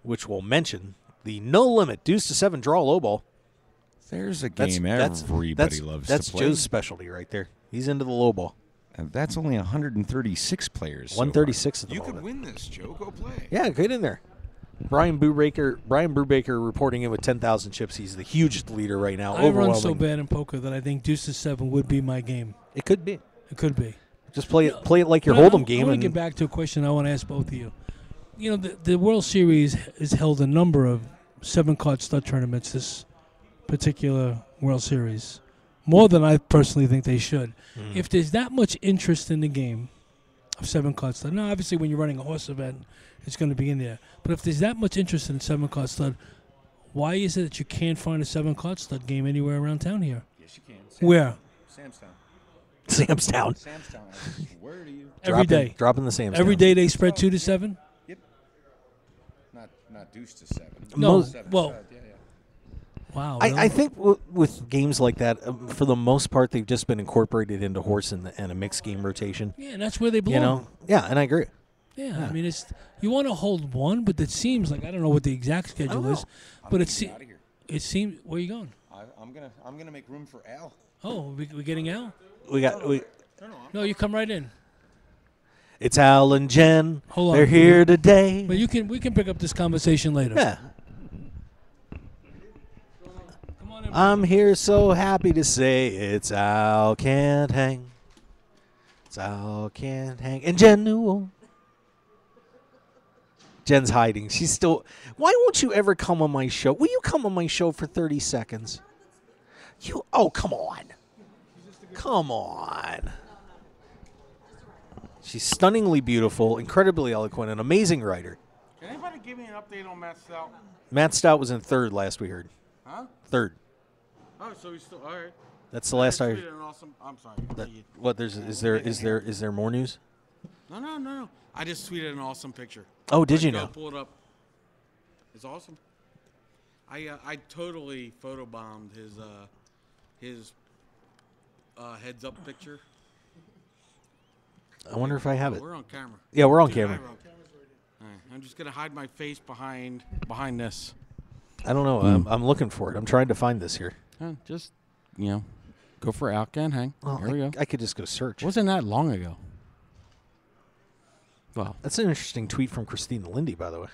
which we'll mention, the No Limit Deuce to 7 draw low ball. There's a game everybody loves That's to play. Joe's specialty right there. He's into the low ball. And that's only 136 players. 136 at the You moment. could win this, Joe. Go play. Yeah, get in there. Brian Brubaker reporting in with 10,000 chips. He's the hugest leader right now. I run Overwhelming. so bad in poker that I think Deuce to 7 would be my game. It could be. It could be. Just play it like your But Hold'em game. I want And to get back to a question I want to ask both of you. You know, the World Series has held a number of 7-card stud tournaments this particular World Series. More than I personally think they should. If there's that much interest in the game of 7-card stud, now obviously when you're running a horse event, it's going to be in there. But if there's that much interest in 7-card stud, why is it that you can't find a 7-card stud game anywhere around town here? Yes, you can. Where? Samstown. Samstown. Samstown. Where do you? Every day. Dropping the Samstown. Every day they spread 2 to 7? Not Deuce to 7. No. Seven. Well, Yeah. wow. I think with games like that, for the most part, they've just been incorporated into horse and a mixed game rotation. Yeah, and that's where they belong. You know? Yeah, and I agree. Yeah, I mean, it's you want to hold one, but it seems like I don't know what the exact schedule is, but it seems. Where are you going? I'm gonna make room for Al. Oh, we getting Al? No, you come right in. It's Al and Jen. Hold on. They're here today. But we can pick up this conversation later. Yeah. Come on in. I'm here so happy to say it's Al Can't Hang. It's Al Can't Hang. And Jen Newell. Jen's hiding. She's still. Why won't you ever come on my show? Will you come on my show for 30 seconds? Oh, come on. Come on. She's stunningly beautiful, incredibly eloquent, an amazing writer. Can anybody give me an update on Matt Stout. Matt Stout was in third last we heard. Huh? Third. Oh, so he's still all right. That's the last I tweeted heard. an awesome. I'm sorry. What? Is there more news? No. I just tweeted an awesome picture. Oh, did you Go know? pull it up. It's awesome. I totally photobombed his heads up picture. I wonder if I have it. We're on camera. Yeah, we're on Dude, camera. All right, I'm just gonna hide my face behind this. I don't know. I'm looking for it. I'm trying to find this here. Just go for Alcan Hang. Well, Here we go. I could just go search. Wasn't that long ago? Well, That's an interesting tweet from Christina Lindy, by the way.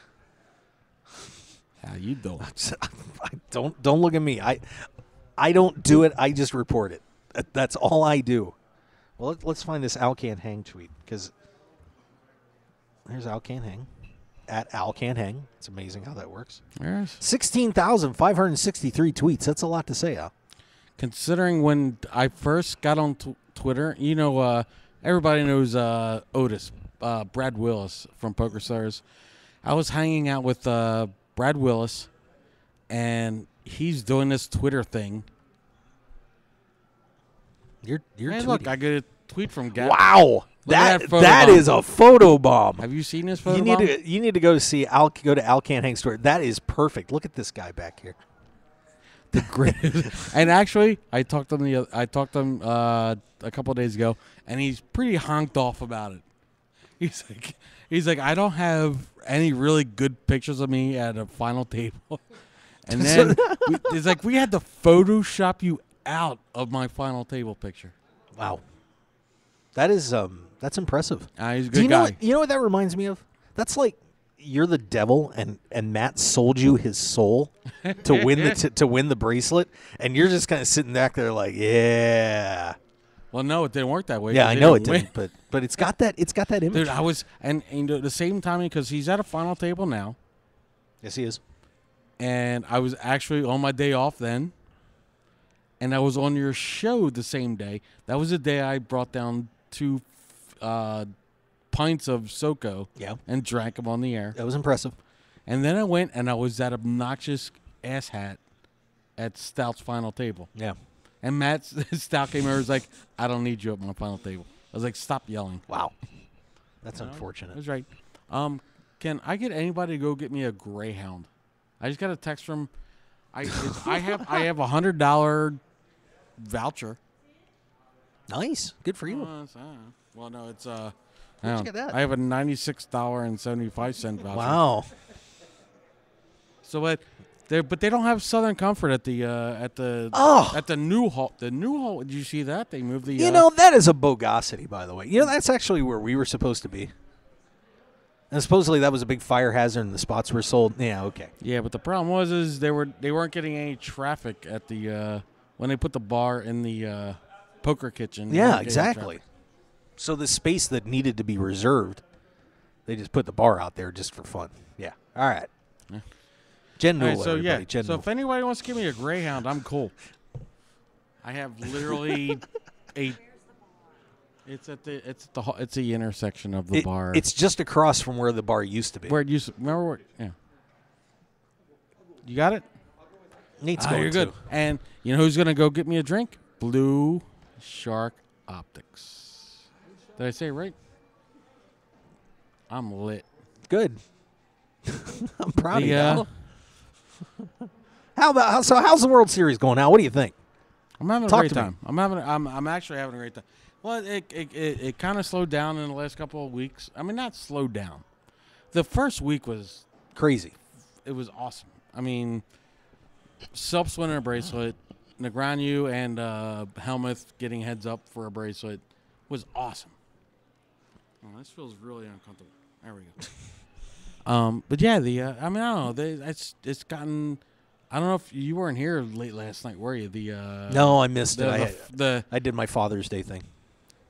how you doing? Don't look at me. I don't do it. I just report it. That's all I do. Well, let's find this Al Can't Hang tweet, because there's Al Can't Hang at Al Can't Hang. It's amazing how that works. Yes. 16,563 tweets. That's a lot to say, Al. Considering when I first got on Twitter, everybody knows Otis, Brad Willis from Poker Stars. I was hanging out with Brad Willis, and he's doing this Twitter thing. You're Hey, tweeting. look, I get a tweet from Gab. Wow. Look at that photo That bomb. is a photo bomb. Have you seen this photo? You need to go to see Al. Go to Al Can't Hang store. That is perfect. Look at this guy back here. The greatest. And actually, I talked to him a couple of days ago, and he's pretty honked off about it. He's like, I don't have any really good pictures of me at a final table. And then it's like we had to Photoshop you out of my final table picture. Wow. That is that's impressive. He's a Do good guy. you know what that reminds me of? That's like you're the devil, and Matt sold you his soul to win to win the bracelet, and you're just kind of sitting back there like, yeah. Well, no, it didn't work that way. Yeah, 'cause I they know it win. didn't, but it's got that image. Dude, I was and the same timing because he's at a final table now, Yes, he is. and I was actually on my day off then, and I was on your show the same day. That was the day I brought down 2 pints of Soko. Yeah. And drank them on the air. That was impressive. And then I went and I was that obnoxious asshat at Stout's final table. Yeah. And Matt Stout came over and was like, I don't need you at my final table. I was like, stop yelling. Wow. That's That unfortunate. was right. Can I get anybody to go get me a Greyhound? I just got a text from I have a $100 voucher. Nice. Good for you. Well, no, it's Where'd you get that? I have a $96.75 voucher. Wow. So but they don't have Southern Comfort at the new hall. The new hall. Did you see that? They moved the. That is a bogosity, by the way. That's actually where we were supposed to be. And supposedly that was a big fire hazard, and the spots were sold. Yeah, okay. Yeah, but the problem was they weren't getting any traffic at the when they put the bar in the poker kitchen. Yeah, exactly. So the space that needed to be reserved, they just put the bar out there just for fun. Yeah. All right. Yeah. Jen All Newell, right, so everybody. yeah, Jen so Newell. if anybody wants to give me a Greyhound, I'm cool. I have literally It's the intersection of the bar. It's just across from where the bar used to be. Where it used to, remember where? Yeah. You got it? Nate's going you're good. to. And you know who's going to go get me a drink? Blue Shark Optics. Did I say it right? I'm lit. Good. I'm proud of you. The, Al. How's the World Series going now? What do you think? I'm having Talk a great to me. time. I'm actually having a great time. Well, it kind of slowed down in the last couple of weeks. I mean, not slowed down. The first week was Crazy. it was awesome. I mean, Wsop's winning a bracelet, Negreanu and Helmuth getting heads up for a bracelet was awesome. Oh, this feels really uncomfortable. There we go. But yeah, I mean, I don't know. It's gotten. I don't know if you weren't here late last night, were you? No, I missed it. I did my Father's Day thing.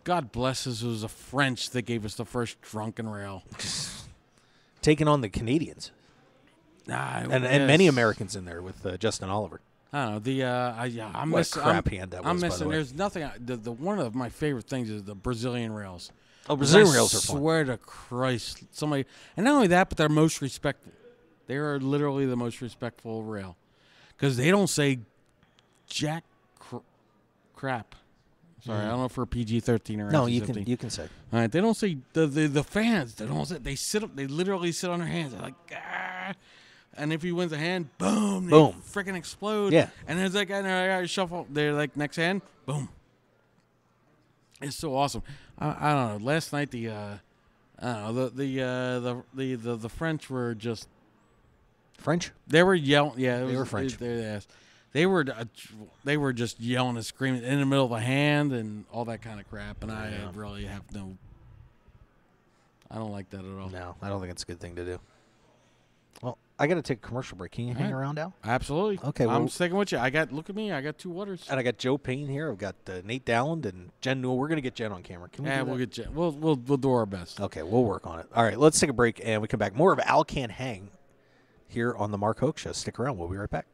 God bless us, it was the French that gave us the first drunken rail. Taking on the Canadians. And many Americans in there with Justin Oliver. I don't know. I'm What missing. a crap hand that was, I'm by the missing. way. There's nothing. The one of my favorite things is the Brazilian rails. Oh, Brazilian I rails are fun. swear to Christ, somebody, and not only that, but they're most respected. They are literally the most respectful rail because they don't say jack crap. Sorry, I don't know if we're PG-13 or No, NC-17. you can say. All right, they don't say the fans. They don't say, they sit up. They literally sit on their hands. They're like, ah. And if he wins a hand, boom, they freaking explode. Yeah. And there's that guy there, shuffle. They're like, next hand, boom. It's so awesome. I don't know. Last night the French were just French? They were yelling. Yeah, They were French. They were just yelling and screaming in the middle of a hand and all that kind of crap. And I really have no. I don't like that at all. No, I don't think it's a good thing to do. Well, I got to take a commercial break. Can you hang around, Al? Absolutely. Okay, I'm sticking with you. Look at me. I got 2 waters. And I got Joe Payne here. I've got Nate Dowland and Jen Newell. We're going to get Jen on camera. Can we do that? We'll get Jen. We'll do our best. Okay, we'll work on it. All right, let's take a break and we come back. More of Al Can't Hang here on the Mark Hoke Show. Stick around. We'll be right back.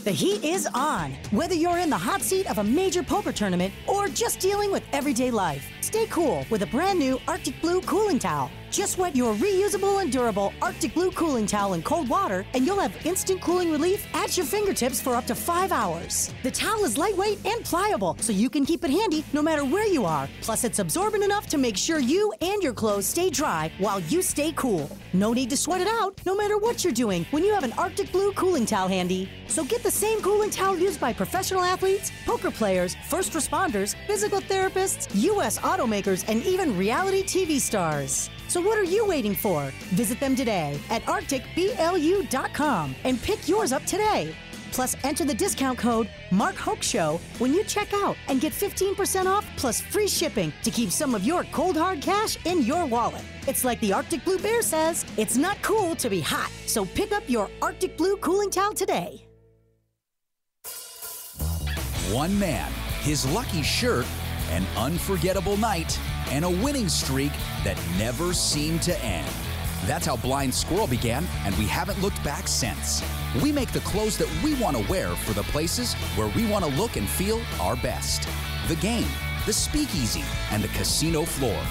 The heat is on. Whether you're in the hot seat of a major poker tournament or just dealing with everyday life, stay cool with a brand new Arctic Blue cooling towel. Just wet your reusable and durable Arctic Blue cooling towel in cold water and you'll have instant cooling relief at your fingertips for up to 5 hours. The towel is lightweight and pliable, so you can keep it handy no matter where you are. Plus, it's absorbent enough to make sure you and your clothes stay dry while you stay cool. No need to sweat it out no matter what you're doing when you have an Arctic Blue cooling towel handy. So get the same cooling towel used by professional athletes, poker players, first responders, physical therapists, U.S. automakers, and even reality TV stars. So what are you waiting for? Visit them today at arcticblu.com and pick yours up today. Plus, enter the discount code MarkHokeShow when you check out and get 15% off plus free shipping to keep some of your cold hard cash in your wallet. It's like the Arctic Blue Bear says, it's not cool to be hot. So pick up your Arctic Blue cooling towel today. One man, his lucky shirt, an unforgettable night, and a winning streak that never seemed to end. That's how Blind Squirrel began, and we haven't looked back since. We make the clothes that we want to wear for the places where we want to look and feel our best. The game, the speakeasy, and the casino floor.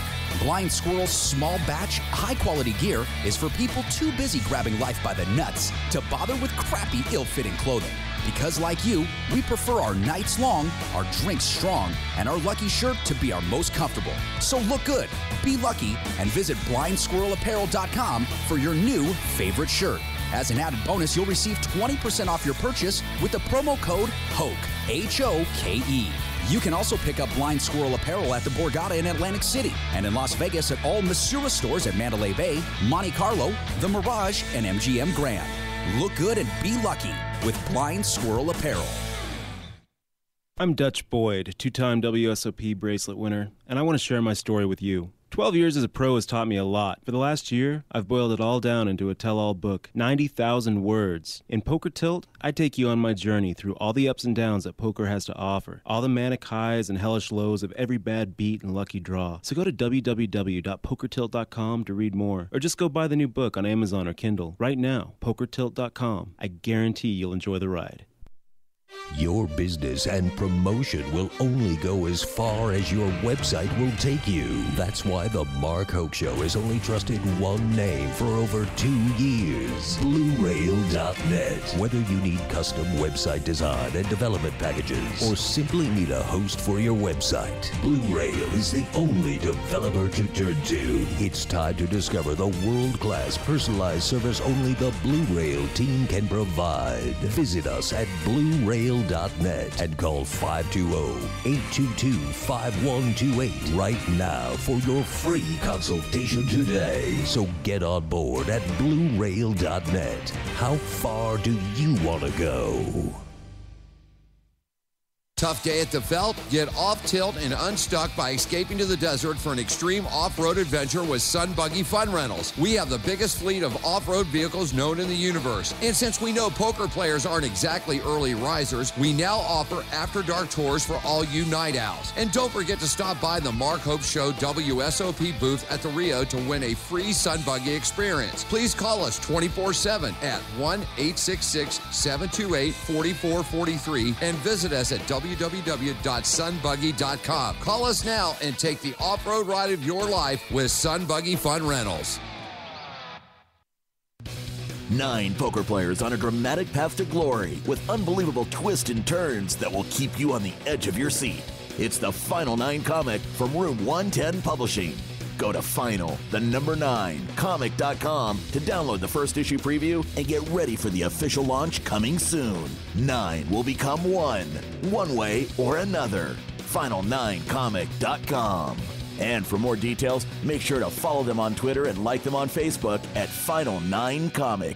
Blind Squirrel's small batch, high-quality gear is for people too busy grabbing life by the nuts to bother with crappy, ill-fitting clothing. Because like you, we prefer our nights long, our drinks strong, and our lucky shirt to be our most comfortable. So look good, be lucky, and visit blindsquirrelapparel.com for your new favorite shirt. As an added bonus, you'll receive 20% off your purchase with the promo code HOKE, H-O-K-E. You can also pick up Blind Squirrel apparel at the Borgata in Atlantic City and in Las Vegas at all Masura stores at Mandalay Bay, Monte Carlo, The Mirage, and MGM Grand. Look good and be lucky with Blind Squirrel Apparel. I'm Dutch Boyd, 2-time WSOP bracelet winner, and I want to share my story with you. 12 years as a pro has taught me a lot. For the last year, I've boiled it all down into a tell-all book, 90,000 words. In Poker Tilt, I take you on my journey through all the ups and downs that poker has to offer, all the manic highs and hellish lows of every bad beat and lucky draw. So go to www.pokertilt.com to read more, or just go buy the new book on Amazon or Kindle right now, pokertilt.com. I guarantee you'll enjoy the ride. Your business and promotion will only go as far as your website will take you. That's why the Mark Hoke Show has only trusted one name for over 2 years, BlueRail.net. Whether you need custom website design and development packages, or simply need a host for your website, Blue Rail is the only developer to turn to. It's time to discover the world-class personalized service only the Blue Rail team can provide. Visit us at BlueRail.net and call 520-822-5128 right now for your free consultation today. So get on board at BlueRail.net. How far do you want to go? Tough day at the Veld? Get off tilt and unstuck by escaping to the desert for an extreme off-road adventure with Sun Buggy Fun Rentals. We have the biggest fleet of off-road vehicles known in the universe. And since we know poker players aren't exactly early risers, we now offer after-dark tours for all you night owls. And don't forget to stop by the Mark Hope Show WSOP booth at the Rio to win a free Sun Buggy experience. Please call us 24/7 at 1-866-728-4443 and visit us at www.sunbuggy.com. Call us now and take the off-road ride of your life with Sun Buggy Fun Rentals. 9 poker players on a dramatic path to glory with unbelievable twists and turns that will keep you on the edge of your seat. It's the Final 9 comic from Room 110 Publishing. Go to final9comic.com to download the first issue preview and get ready for the official launch coming soon. 9 will become one way or another. Final9comic.com. And for more details, make sure to follow them on Twitter and like them on Facebook at Final9Comic.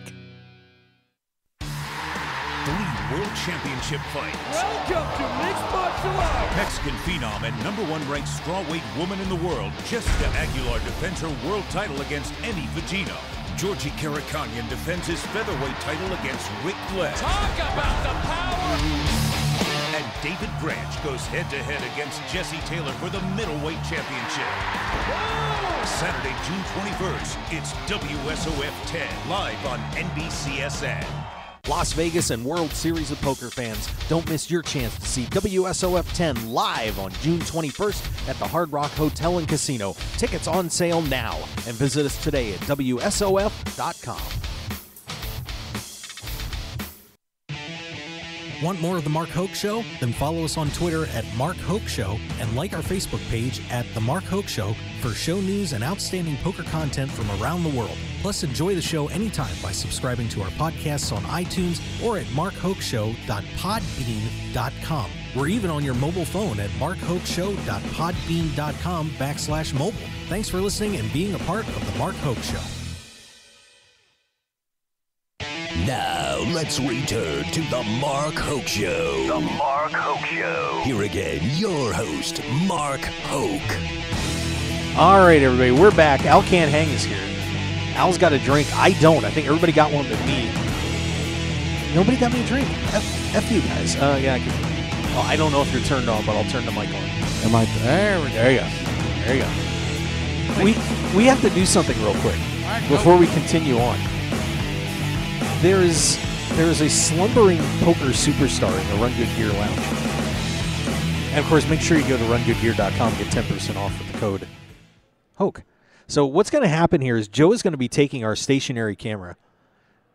The lead world championship fight. Welcome to Mixed Martial Arts. Mexican phenom and #1 ranked strawweight woman in the world, Jessica Aguilar defends her world title against Emi Vagino. Georgie Karakanyan defends his featherweight title against Rick Glenn. Talk about the power! And David Branch goes head-to-head against Jesse Taylor for the middleweight championship. Whoa! Saturday, June 21st, it's WSOF 10, live on NBCSN. Las Vegas and World Series of Poker fans, don't miss your chance to see WSOF 10 live on June 21st at the Hard Rock Hotel and Casino. Tickets on sale now, and visit us today at WSOF.com. Want more of The Mark Hoke Show? Then follow us on Twitter at Mark Hoke Show and like our Facebook page at The Mark Hoke Show for show news and outstanding poker content from around the world. Plus, enjoy the show anytime by subscribing to our podcasts on iTunes or at markhokeshow.podbean.com. We're even on your mobile phone at markhokeshow.podbean.com/mobile. Thanks for listening and being a part of The Mark Hoke Show. Now, let's return to the Mark Hoke Show. The Mark Hoke Show. Here again, your host, Mark Hoke. All right, everybody, we're back. Al Can't Hang is here. Al's got a drink. I don't. I think everybody got one but me. Nobody got me a drink. F you guys. Yeah, I can. Well, I don't know if you're turned on, but I'll turn the mic on. Am I there? There you go. There you go. We have to do something real quick before we continue on. There is a slumbering poker superstar in the Run Good Gear Lounge. And, of course, make sure you go to rungoodgear.com and get 10% off with the code Hoke. So what's going to happen here is Joe is going to be taking our stationary camera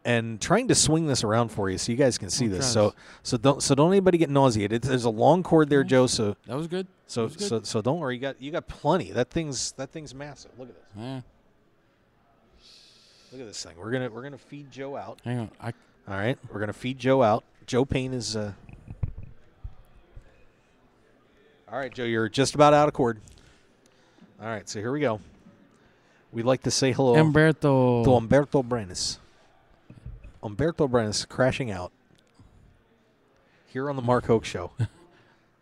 and trying to swing this around for you so you guys can see this. So don't anybody get nauseated. There's a long cord there, Joe. So that was good. So don't worry. You got plenty. That thing's massive. Look at this. Yeah. Look at this thing. We're gonna feed Joe out. Hang on. All right. We're gonna feed Joe out. Joe Payne is. All right, Joe. You're just about out of cord. All right. So here we go. We'd like to say hello to Umberto Brenes. Umberto Brenes crashing out here on the Mark Hoke Show.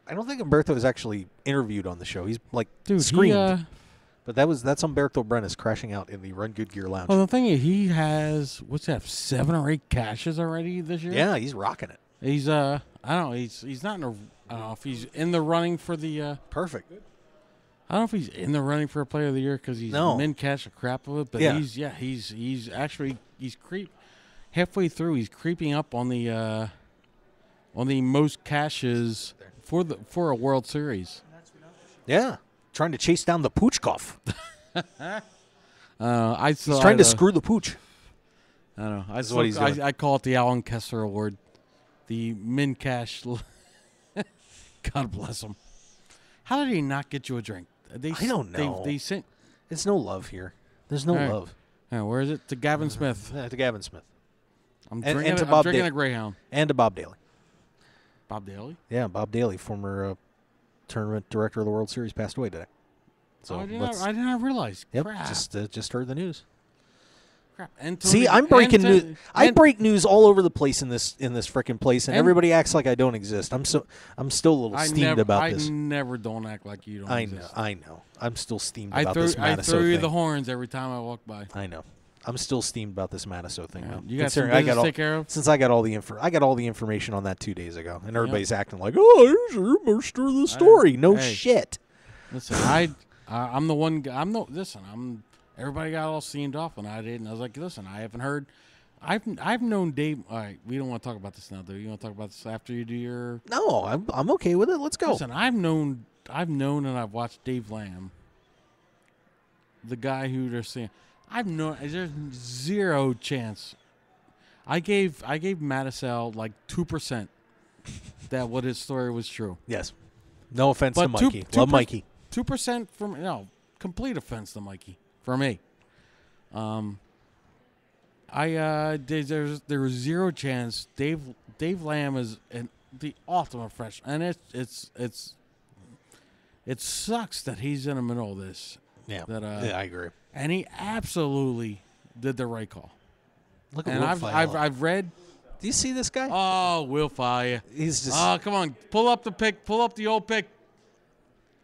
I don't think Umberto is actually interviewed on the show. He's like screamed. But that's Umberto Brenes crashing out in the Run Good Gear Lounge. Well, the thing is, he has 7 or 8 cashes already this year. Yeah, he's rocking it. He's I don't know. He's not in a. I don't know if he's in the running for the perfect. I don't know if he's in the running for a Player of the Year because he's min cash a crap of it. But he's actually halfway through. He's creeping up on the most cashes for a World Series. Yeah. Trying to chase down the Poochkov. He's trying to screw the Pooch. I don't know. I call it the Alan Kessler Award. The min cash. God bless him. How did he not get you a drink? I don't know. They sent. It's no love here. There's no love. Where is it? To Gavin Smith. Yeah, to Gavin Smith. I'm drinking a Greyhound. And to Bob Daly. Bob Daly? Yeah, Bob Daly, former tournament director of the World Series, passed away today. So I did not realize. Yep, crap. just heard the news. Crap. And See, I'm breaking news. I break news all over the place in this freaking place, and everybody acts like I don't exist. I'm still a little steamed about this. I never don't act like you don't exist. I know. I'm still steamed about this Mataso I throw you thing. the horns every time I walk by. I know. I'm still steamed about this Mataso thing. Yeah, Though. you got some business to take care of? Since I got all the information on that 2 days ago, and everybody's acting like, oh, here's most of the story. No shit. Listen, I'm the one. Everybody got all steamed off, and I didn't. I was like, listen, I haven't heard. I've known Dave. All right, we don't want to talk about this now, though. You want to talk about this after you do your? No, I'm okay with it. Let's go. Listen, I've known, and I've watched Dave Lamb, the guy who they're saying. I've known. There's zero chance. I gave Matisel like 2% that what his story was true. Yes. No offense to Mikey. Love Mikey. 2% from complete offense to Mikey for me. There was zero chance. Dave Lamb is the ultimate freshman, and it sucks that he's in the middle of this. Yeah, I agree. And he absolutely did the right call. Look at and Will I've read. Do you see this guy? Oh, Will Fire. He's just. Oh, come on, pull up the pic. Pull up the old pic.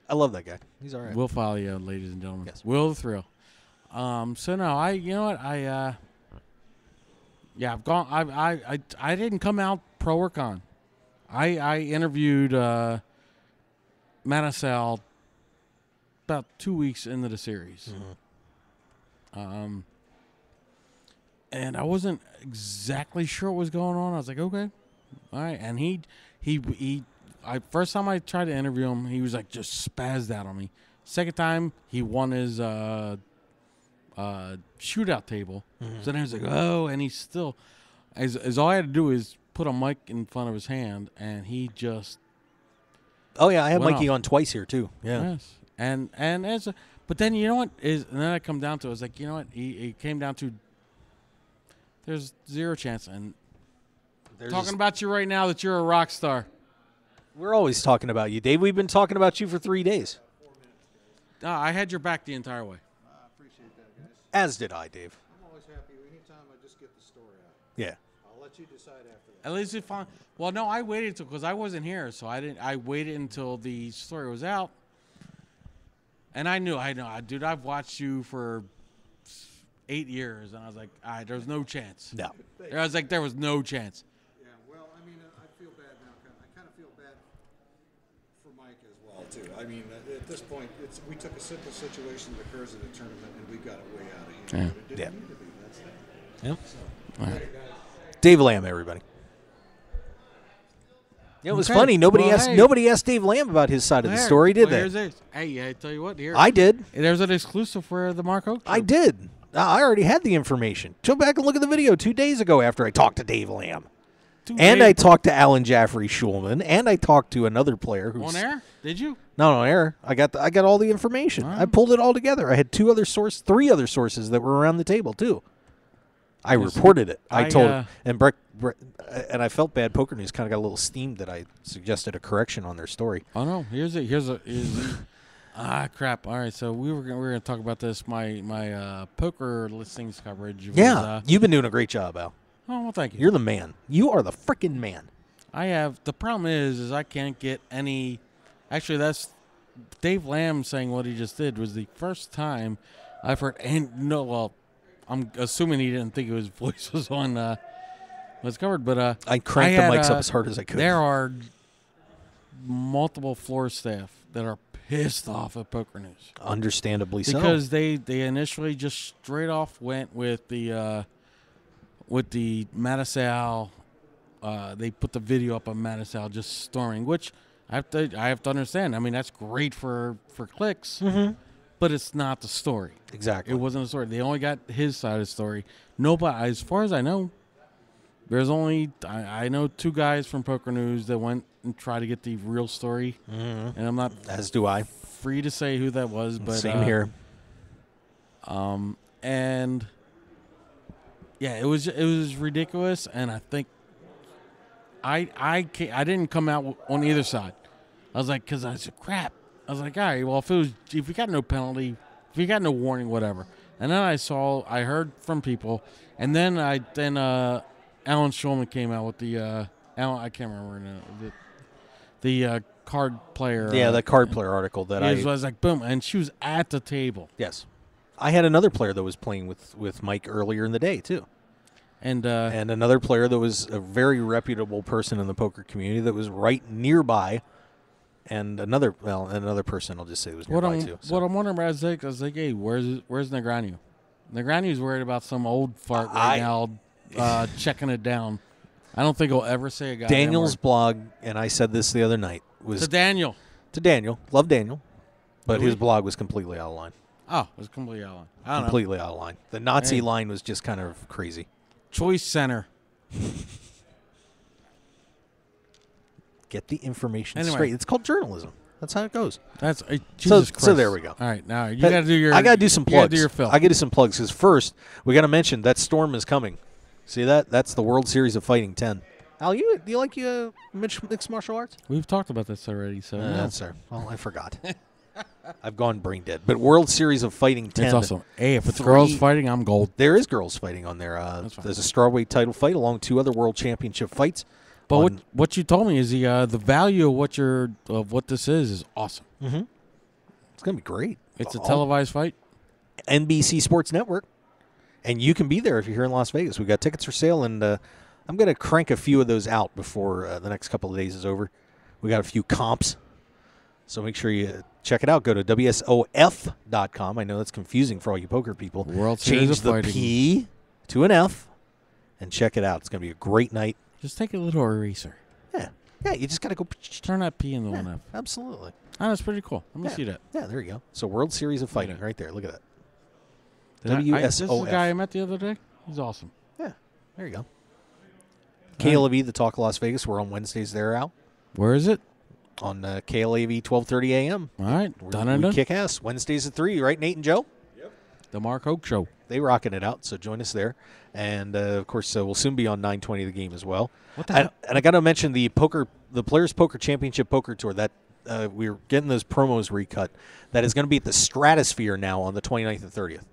I love that guy. He's all right. Will Fire, ladies and gentlemen. Yes. Will the Thrill. So no, you know what, I've gone. I didn't come out pro or con. I interviewed Matisel about 2 weeks into the series. Mm-hmm. And I wasn't exactly sure what was going on. I was like, okay, all right. And first time I tried to interview him, he was like just spazzed out on me. Second time, he won his shootout table. Mm-hmm. So then he was like, oh, and he's still, as all I had to do is put a mic in front of his hand, and he just. Oh yeah, I had Mikey on twice here too. Yeah. Yes. But then you know what and then I come down to it, I was like, you know what, he came down to. There's zero chance, and talking about you right now that you're a rock star. We're always talking about you, Dave. We've been talking about you for 3 days. I had your back the entire way. I appreciate that, guys. As did I, Dave. I'm always happy anytime I just get the story out. Yeah. I'll let you decide after that. At least you found. Well, no, I waited because I wasn't here, so I didn't. I waited until the story was out, and I know, dude. I've watched you for 8 years, and I was like, all right, there's no chance. No. I was like, there was no chance. Yeah, well, I mean, I feel bad now. I kind of feel bad for Mike as well, too. I mean, at this point, we took a simple situation that occurs in the tournament, and we got it way out of hand. But it didn't need to be. That's it. Yep. So, all right. Dave Lamb, everybody. It was funny. Nobody asked Dave Lamb about his side of the story, did they? Hey, I tell you what, here. I did. There's an exclusive for the Mark Hoke show. I did. I already had the information. Go back and look at the video 2 days ago after I talked to Dave Lamb. I talked to Alan Jaffrey Schulman, and I talked to another player who's on air. Did you? No, on air. I got all the information. I pulled it all together. I had 3 other sources that were around the table too. I reported it. I told him, and Brett, and I felt bad. Poker News kind of got a little steamed that I suggested a correction on their story. Oh no! Here's crap. All right, so we were gonna talk about this. My poker listings coverage. Was, you've been doing a great job, Al. Oh well, thank you. You're the man. You are the freaking man. I have. The problem is I can't get any. Actually, that's Dave Lamb saying what he just did was the first time I've heard. And no, well, I'm assuming he didn't think his voice was on. Was covered, but I cranked the mics up as hard as I could. There are multiple floor staff that are pissed off at Poker News. Understandably so. Because they initially just straight off went with the Matisel. They put the video up of Matisel just storming, which I have to understand. I mean, that's great for clicks, but it's not the story. Exactly. It wasn't a story. They only got his side of the story. Nobody, as far as I know, there's only I know 2 guys from Poker News that went and tried to get the real story, and I'm not. As do I. Free to say who that was, but same here. And yeah, it was ridiculous, and I think I didn't come out on either side. I was like, because I said crap. I was like, all right, well, if you got no penalty, if you got no warning, whatever. And then I heard from people, and then Alan Schulman came out with the I can't remember now, the card player. Yeah, the card player article that I was like, boom, and she was at the table. Yes, I had another player that was playing with Mike earlier in the day too, and another player that was a very reputable person in the poker community that was right nearby. And another person, I'll just say, was nearby too. So. What I'm wondering about is, I was like, hey, where's Negreanu? Negreanu's worried about some old fart right now, checking it down. I don't think he'll ever say a goddamn Daniel's word. blog, and I said this the other night, was to Daniel. Love Daniel, but his blog was completely out of line. Oh, it was completely out of line. I don't completely know. Out of line. The Nazi line was just kind of crazy. Choice Center. Get the information straight. It's called journalism. That's how it goes. That's Jesus Christ. So there we go. All right, now you got to do your. I got to do some plugs. Do your fill. I got to do some plugs because first we got to mention that Storm is coming. See that? That's the World Series of Fighting 10. Al, do you like mixed martial arts? We've talked about this already. So sir. Well, I forgot. I've gone brain dead. But World Series of Fighting 10. It's awesome. Hey, if it's girls fighting, I'm gold. There is girls fighting on there. There's a strawweight title fight along 2 other world championship fights. But what you told me is the value of what this is awesome. Mm-hmm. It's gonna be great. It's a televised fight. NBC Sports Network, and you can be there if you're here in Las Vegas. We got tickets for sale, and I'm gonna crank a few of those out before the next couple of days is over. We got a few comps, so make sure you check it out. Go to WSOF.com. I know that's confusing for all you poker people. World Series Change of the Fighting. P to an F, and check it out. It's gonna be a great night. Just take a little eraser. Yeah, you just got to go. Turn that P into one F. Absolutely. Oh, that's pretty cool. Let me see that. Yeah, there you go. So World Series of Fighting right there. Look at that. This is WSOF. the guy I met the other day. He's awesome. Yeah, there you go. KLAV, the Talk of Las Vegas. We're on Wednesdays there, Al. Where is it? On KLAV, 12:30 a.m. All right. We kick ass. Wednesdays at 3, right, Nate and Joe? Yep. The Mark Hoke Show. They rocking it out, so join us there. And, of course, we'll soon be on 920 The Game as well. What the hell? And I got to mention the Players Poker Championship Poker Tour. That we're getting those promos recut. That is going to be at the Stratosphere now on the 29th and 30th.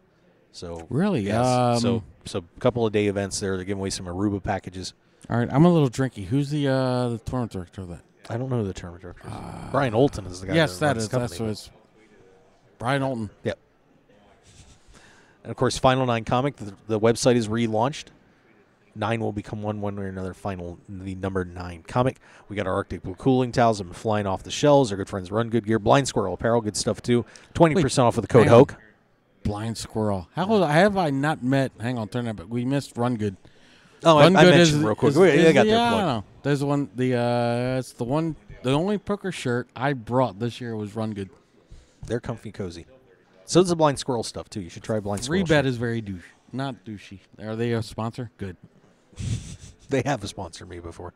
So Really? Yes. So a couple of day events there. They're giving away some Aruba packages. All right. I'm a little drinky. Who's the tournament director of that? I don't know who the tournament director is. Brian Olton is the guy. Yes, that is. runs That's the what it's. Brian Olton. Yep. And, of course, Final 9 Comic, the website is relaunched. 9 will become one way or another. The number 9 comic. We got our Arctic Blue cooling towels and flying off the shelves. Our good friends Run Good Gear, Blind Squirrel apparel, good stuff too. 20% off with the code Hoke. Blind Squirrel. How have I not met? Hang on, turn that back. We missed Run Good. Oh, I mentioned real quick. They got their plug. I don't know. There's one. It's the one. The only poker shirt I brought this year was Run Good. They're comfy, cozy. So does the Blind Squirrel stuff too. You should try Blind Squirrel. Rebet is very not douchey. Are they a sponsor? Good. They have sponsored me before.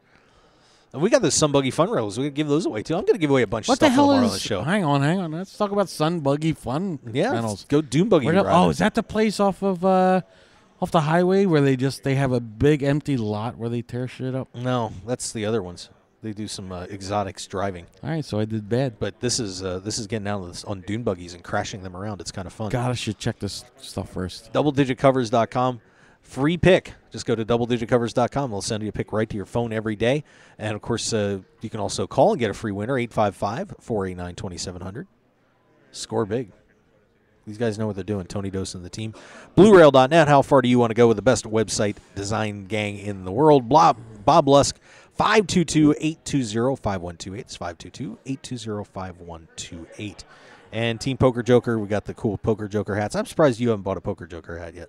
And we got the Sun Buggy Fun Rails. We could give those away too. I'm going to give away a bunch of What stuff the hell tomorrow is? on the show. Hang on. Let's talk about Sun Buggy Fun. Yeah, rentals. go Dune Buggy. Oh, is that the place off the highway where they have a big empty lot where they tear shit up? No, that's the other ones. They do some exotics driving. All right, so I did bad. But this is getting out on dune buggies and crashing them around. It's kind of fun. God, I should check this stuff first. DoubleDigitCovers.com. Free pick. Just go to DoubleDigitCovers.com. They'll send you a pick right to your phone every day. And, of course, you can also call and get a free winner, 855-489-2700. Score big. These guys know what they're doing, Tony Dose and the team. BlueRail.net, how far do you want to go with the best website design gang in the world? Bob Lusk, 522-820-5128. It's 522-820-5128. And Team Poker Joker, we got the cool Poker Joker hats. I'm surprised you haven't bought a Poker Joker hat yet.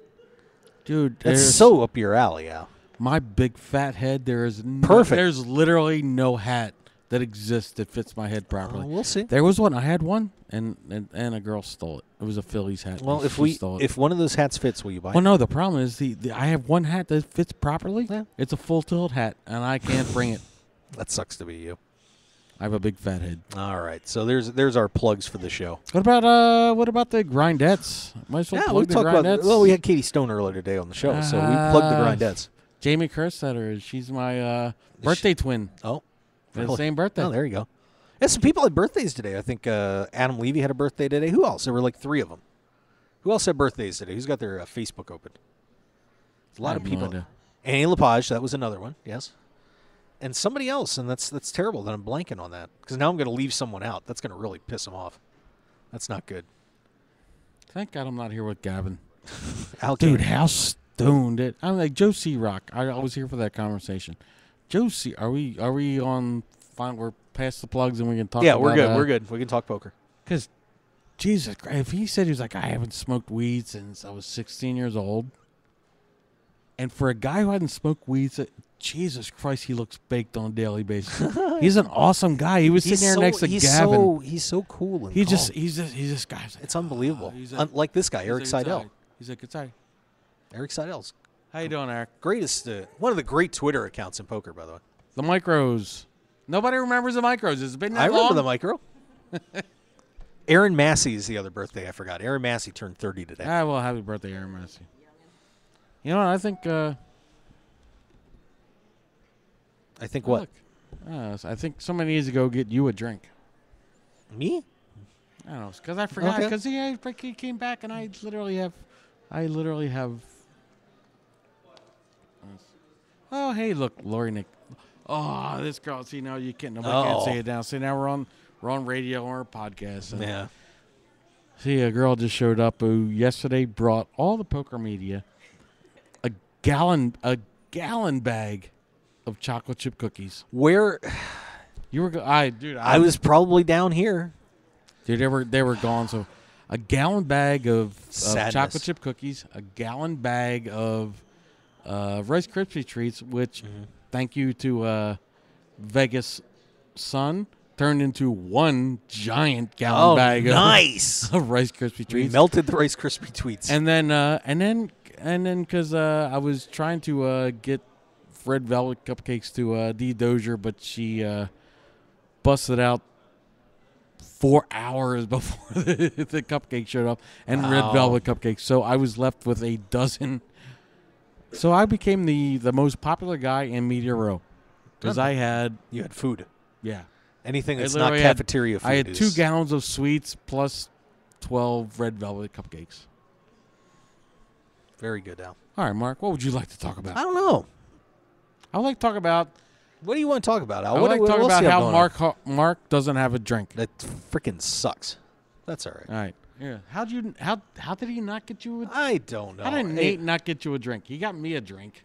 Dude, that's so up your alley, Al. My big fat head, there's literally no hat that exists that fits my head properly. We'll see. There was one. I had one, and a girl stole it. It was a Phillies hat. Well, if one of those hats fits, will you buy it? Well, no, the problem is I have one hat that fits properly. Yeah. It's a full tilt hat, and I can't bring it. That sucks to be you. I have a big fat head. All right, so there's our plugs for the show. What about the Grindettes? Might as well plug the Grindettes. We had Katie Stone earlier today on the show, so we plugged the Grindettes. Jamie Kerstetter, she's my birthday twin. Oh, really? The same birthday. Oh, there you go. Yeah, some people had birthdays today. I think Adam Levy had a birthday today. Who else? There were like 3 of them. Who else had birthdays today? Who's got their Facebook open? A lot I of have no people. idea. Annie Lepage, that was another one. Yes. And somebody else, and that's terrible that I'm blanking on that because now I'm going to leave someone out. That's going to really piss them off. That's not good. Thank God I'm not here with Gavin. Dude, how stoned it? I'm like Joe C. Rock. I was here for that conversation. Joe C. Are we on? Fine, we're past the plugs and we can talk. Yeah, about, we're good. We're good. We can talk poker. Because Jesus Christ, if he said he was like, I haven't smoked weed since I was 16 years old, and for a guy who hadn't smoked weed, Jesus Christ, he looks baked on a daily basis. He's an awesome guy. He was sitting there next to Gavin. He's so cool and He's calm. this guy. It's unbelievable. a- Like this guy, Eric Seidel. He's a good guy. Eric Seidel's How you doing, Eric? greatest, one of the great Twitter accounts in poker, by the way. The micros. Nobody remembers the micros. It's been that I remember long? the micro. Aaron Massey is the other birthday I forgot. Aaron Massey turned 30 today. Ah, well, happy birthday, Aaron Massey. You know what? I think. I think what? I think somebody needs to go get you a drink. Me? I don't know, because I forgot. Okay. Because he came back, and I literally have. Oh, hey, look, Lori Nick. Oh, this girl. See, now you can't. Nobody can't say it now. See, now we're on radio or a podcast. Yeah. See, a girl just showed up who yesterday brought all the poker media a gallon bag of chocolate chip cookies. Where? You were I was probably down here. Dude, they were gone. So, a gallon bag of Sadness. chocolate chip cookies, a gallon bag of Rice Krispie treats, which thank you to Vegas Sun, turned into one giant gallon bag nice. of Rice Krispie treats. We melted the Rice Krispie tweets. And then because I was trying to get red velvet cupcakes to Dee Dozier, but she busted out 4 hours before the cupcake showed up, and red velvet cupcakes. So I was left with a dozen. So I became the most popular guy in Media Row because you had food. Yeah. Anything that's I not literally cafeteria food. I had is 2 gallons of sweets plus 12 red velvet cupcakes. Very good, Al. All right, Mark, what would you like to talk about? I don't know. I would like to talk about. What do you want to talk about, Al? I would like to talk else about you have how going on? Mark doesn't have a drink. That freaking sucks. That's all right. All right. Yeah. How did he not get you? I don't know. How did Nate not get you a drink? He got me a drink.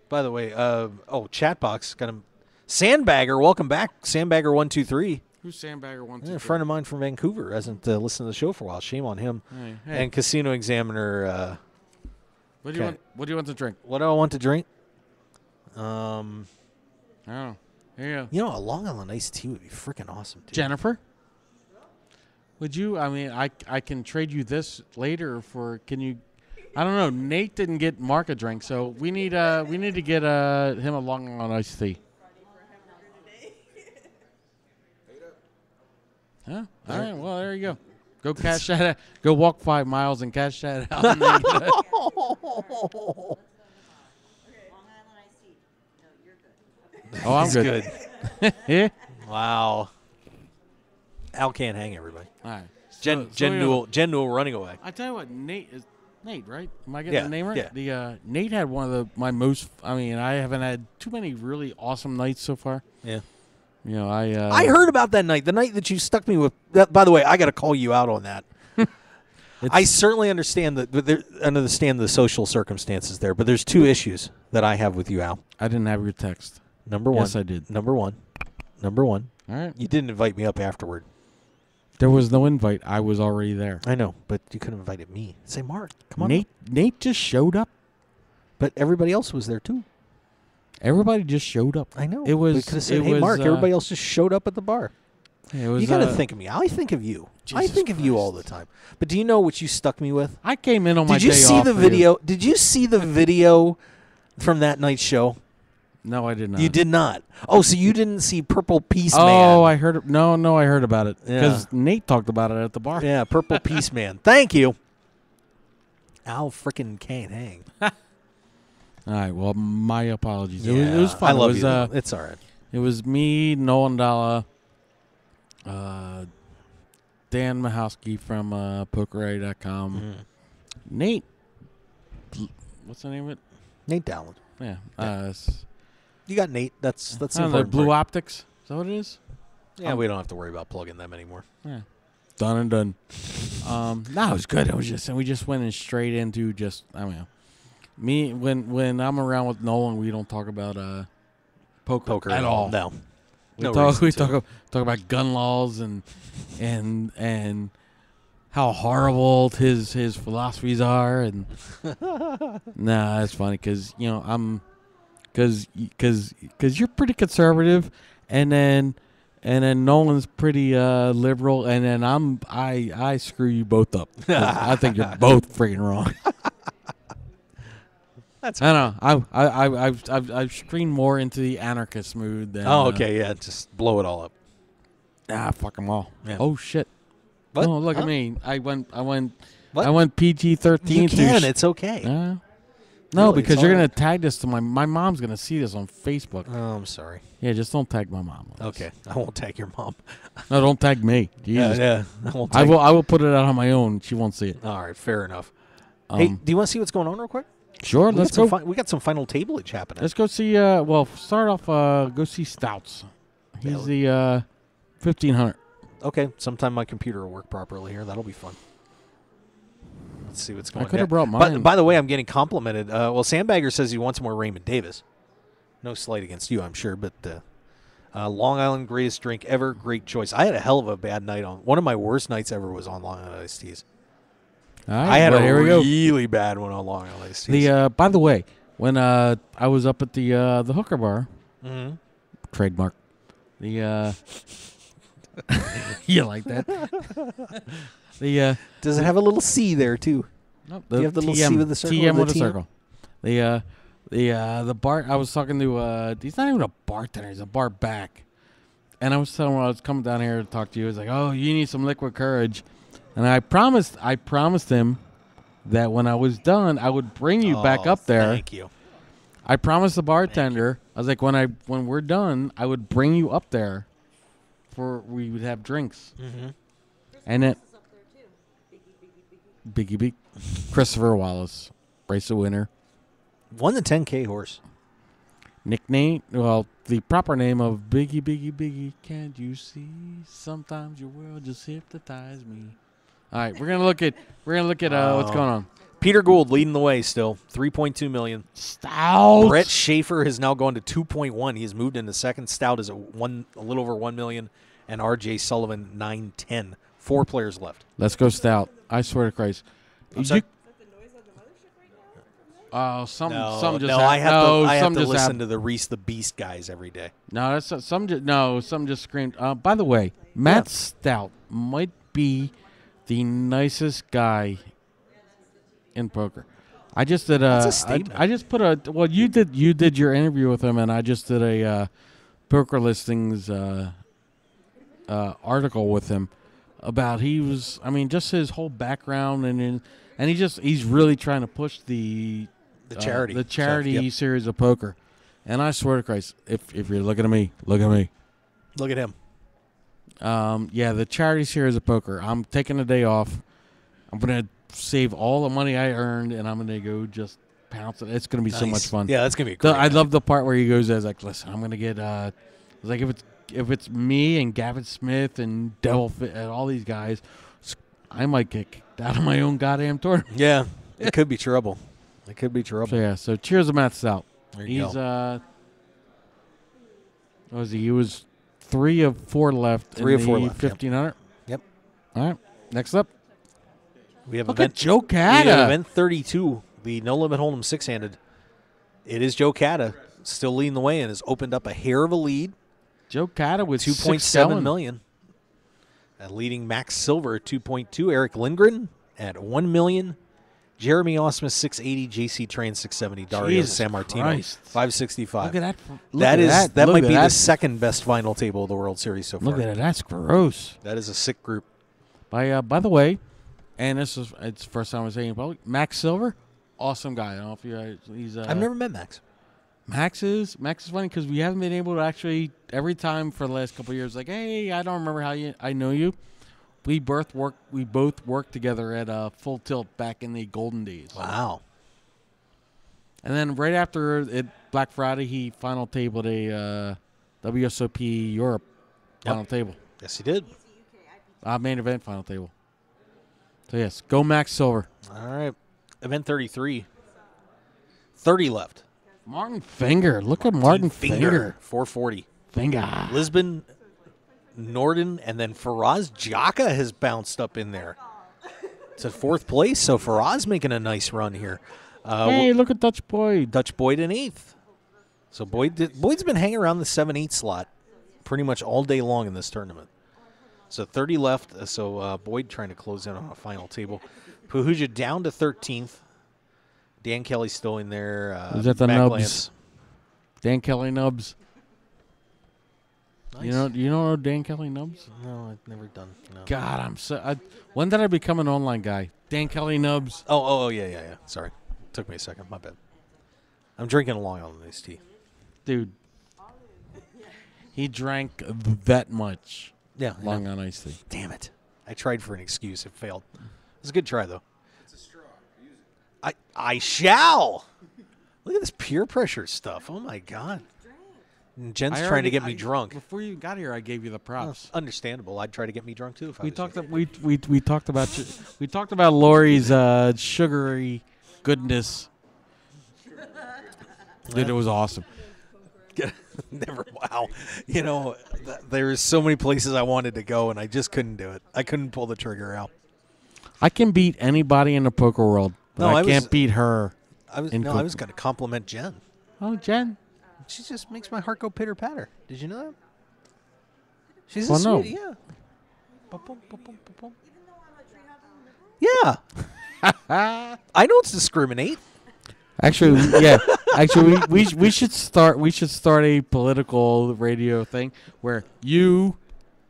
By the way, Chatbox got him. Sandbagger, welcome back. Sandbagger123. Who's Sandbagger 123? A friend of mine from Vancouver hasn't listened to the show for a while. Shame on him. Hey. And Casino Examiner. What do you want? What do you want to drink? What do I want to drink? Oh, here you go. You know, a Long Island iced tea would be freaking awesome, dude. Jennifer, would you? I mean, I can trade you this later for. Can you? I don't know. Nate didn't get Mark a drink, so we need to get him a Long Island iced tea. Huh? All right. Well, there you go. Go cash that out. Go walk 5 miles and cash that out. Oh, I'm good. Yeah. Wow. Al can't hang everybody. All right. Jen Newell running away. I tell you what, Nate, right? Am I getting Yeah, the name right? yeah. The Nate had one of my most. I mean, I haven't had too many really awesome nights so far. Yeah. You know, I heard about that night. The night that you stuck me with. By the way, I got to call you out on that. I certainly understand the social circumstances there, but there's 2 issues that I have with you, Al. I didn't have your text. Number 1. Yes, I did. Number one. All right. You didn't invite me up afterward. There was no invite. I was already there. I know, but you could have invited me. Say, Mark, come on. Nate just showed up. But everybody else was there too. Everybody just showed up. I know. It was. We could have said, hey, Mark, everybody else just showed up at the bar. It was, you got to think of me. I think of you. I think of you all the time. But do you know what you stuck me with? I came in on my day off. Did you see the video? Did you see the video from that night's show? No, I did not. You did not. Oh, so you didn't see Purple Peace Man? Oh, I heard. No, I heard about it because Yeah. Nate talked about it at the bar. Yeah, Purple Peace Man. Thank you. Al freaking can't hang. All right. Well, my apologies. It was fun. I love it was, you. It's all right. It was me, Nolan Dalla, Dan Mahowski from PokerA.com, Nate. What's the name of it? Nate Dowland. Yeah. You got Nate. That's the I don't know, important Blue part. Optics. Is that what it is? Yeah, we don't have to worry about plugging them anymore. Yeah. Done and done. No, it was good. It was just, and we just went in straight into just, I mean, me, when I'm around with Nolan, we don't talk about poker at all. No. We No talk reason to. talk about gun laws and how horrible his philosophies are, and nah, it's funny because I'm because you're pretty conservative, and then Nolan's pretty liberal, and then I screw you both up. 'Cause I think you're both freaking wrong. That's I don't know. I've streamed more into the anarchist mood than. Oh, okay, yeah, just blow it all up. Fuck them all. Yeah. Oh shit. What? Oh, look Huh? at me. I went What? PG-13. You can. It's okay. No, Really, because it's you're all gonna tag this to my mom's gonna see this on Facebook. Oh, I'm sorry. Yeah, just don't tag my mom. on this. Okay, I won't tag your mom. No, don't tag me. Jesus. Yeah, I won't. I Tag will put it out on my own. She won't see it. All right, fair enough. Hey, do you want to see what's going on real quick? Sure, We let's got some go. we got some final tablage happening. Let's go see. Well, start off. Go see Stouts. He's the 1500. Okay, sometime my computer will work properly here. That'll be fun. Let's see what's going on. could have brought But mine. by the way, I'm getting complimented. Well, Sandbagger says he wants more Raymond Davis. No slight against you, I'm sure, but Long Island greatest drink ever. Great choice. I had a hell of a bad night on. One of my worst nights ever was on Long Island iced teas. All right, I had well, a here we go. really bad one on Long Island iced teas. The by the way, when I was up at the hooker bar, Mhm. trademark. The you like that? The Does it have a little C there too? Nope, Do you have the little C with the circle? TM or with the a circle. The bar. I was talking to. He's not even a bartender. He's a bar back. And I was telling him I was coming down here to talk to you. He was like, "Oh, you need some liquid courage," and I promised him that when I was done, I would bring you back up there. Thank you. I promised the bartender. I was like, when we're done, I would bring you up there, we would have drinks. Mm-hmm. And then Biggie Big, Christopher Wallace, bracelet winner, Won the 10K horse. nickname. Well, the proper name of Biggie. Can't you see? Sometimes your world just hypnotizes me. All right, we're gonna look at what's going on. Peter Gould leading the way still, 3.2 million. Stout. Brett Schaefer has now gone to 2.1. He has moved into second. Stout is a little over 1 million, and R.J. Sullivan 910. 4 players left. Let's go Stout. I swear to Christ. I'm sorry? Oh, some just I have to just listen to the Reese the Beast guys every day. No, that's some just screamed. By the way, Matt Stout might be the nicest guy in poker. I just did That's a statement. I just put a well. You did your interview with him, and I just did a poker listings article with him about just his whole background and he's really trying to push the charity charity stuff, yep. series of poker. And I swear to Christ, if you're looking at me, look at me. Look at him. The charity series of poker. I'm taking a day off. I'm gonna save all the money I earned, and I'm gonna go just pounce it. It's gonna be so much fun. Yeah, that's gonna be great. I love the part where he goes as like, listen, I'm gonna get like if it's me and Gavin Smith and Devil Fit and all these guys, I might get kicked out of my own goddamn tournament. Yeah, it could be trouble. It could be trouble. So cheers to Matt Stout. There you He's go. what was he? He was 3 of 4 left. 3 of 4 left. 1500. Yep. All right. Next up, We have look event at Joe we have Cata. event 32, the No Limit Hold'em 6-handed. It is Joe Cata still leading the way and has opened up a hair of a lead. Joe Cata with 2.7 million. Leading Max Silver at 2.2. Eric Lindgren at 1 million. Jeremy Osmus 680. JC Train 670. Dario Jesus San Martino Christ. 565. Look at that. That Look might at be that. the second best final table of the World Series so far. Look at it. That's gross. That is a sick group. By the way, and it's the first time I'm saying it in public, Max Silver, awesome guy. I don't know if you he's I've never met Max. Max is funny because we haven't been able to actually every time for the last couple of years like, hey, I don't remember how I know you. We both worked together at Full Tilt back in the golden days. Wow. And then right after Black Friday, he final tabled a WSOP Europe final table. Yes, he did. Main event final table. So, yes, go Max Silver. All right. Event 33. 30 left. Martin Finger. Look at Martin Finger. 440. Finger. Lisbon, Norden, and then Faraz Jaka has bounced up in there to 4th place. So Faraz making a nice run here. Hey, look at Dutch Boyd. Dutch Boyd in 8th. So Boyd's been hanging around the 7-8 slot pretty much all day long in this tournament. So 30 left. So Boyd trying to close in on a final table. Puhuja down to 13th. Dan Kelly's still in there. Is that the Mac nubs? Lance. Dan Kelly nubs. Nice. You know Dan Kelly nubs? No, I've never done. No. God, when did I become an online guy? Dan Kelly nubs. Oh, yeah. Sorry. Took me a second. My bad. I'm drinking a Long Island iced tea. Dude. He drank that much. Yeah. Long Island iced tea. Damn it. I tried for an excuse. It failed. It was a good try, though. It's a straw. Use it. I shall. Look at this peer pressure stuff. Oh, my God. And Jen's trying to get me drunk. Before you got here, I gave you the props. Understandable. I'd try to get me drunk, too. If I We was talked. you. We talked about we talked about Lori's sugary goodness. Dude, it was awesome. Never. Wow. You know, there's so many places I wanted to go, and I just couldn't do it. I couldn't pull the trigger out. I can beat anybody in the poker world, but I can't beat her. I was going to compliment Jen. Oh, Jen. She just makes my heart go pitter patter. Did you know that? She's Well, a no. sweetie, yeah. Ba-boom, ba-boom, ba-boom. Yeah. I don't discriminate. Actually, yeah. Actually, we should start a political radio thing where you,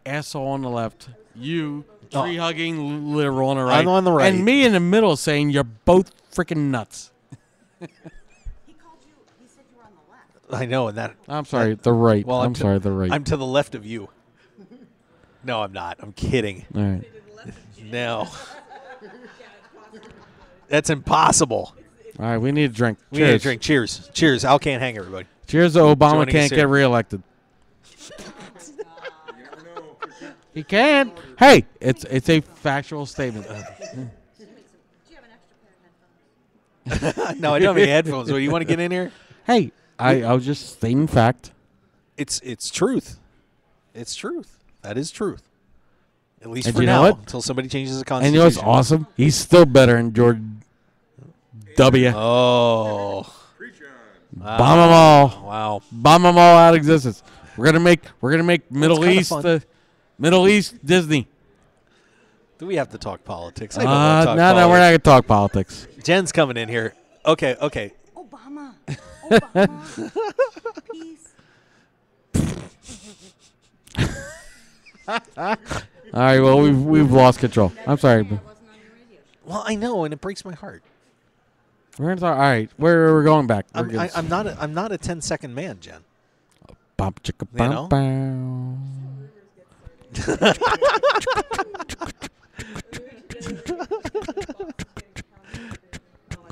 asshole on the left, you tree hugging liberal on the right, I'm on the right, and me in the middle saying you're both freaking nuts. I know, and that. I'm sorry, the right. Well, I'm sorry, the right. I'm to the left of you. No, I'm not. I'm kidding. All right. No. That's impossible. All right, we need a drink. We need a drink. Cheers. Cheers. Al can't hang, everybody. Cheers to Obama Joining us can't here. get reelected. He can. Hey, it's a factual statement. No, I don't have any headphones. What, do you want to get in here? Hey, I was just stating fact. It's truth. It's truth. That is truth. At least And for you know now, what? until somebody changes the And Constitution. you know what's awesome? He's still better than George W. Oh. Bomb them all. Wow. Bomb them all out of existence. We're gonna make Middle kinda East fun. Middle East Disney. Do we have to talk politics? No, we're not gonna talk politics. Jen's coming in here. Okay. Obama. Peace. All right, well we've lost control. I'm sorry. Well, I know, and it breaks my heart. We're gonna talk. All right, we're going back. We're good. I'm not a 10-second man, Jen. Bop, chicka, You know? bow.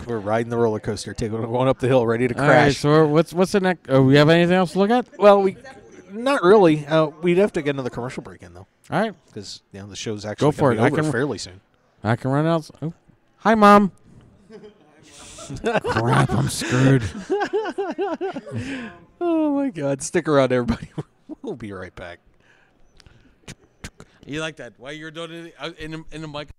We're riding the roller coaster, going up the hill, ready to All right, crash. so what's the next? We have anything else to look at? Well, not really. We'd have to get another commercial break in though. All right, because the show's actually go for it. gonna be I over can fairly soon. I can run out. Oh. Hi, Mom. Crap, I'm screwed. Oh my God! Stick around, everybody. We'll be right back. You like that? While you're doing it in the mic.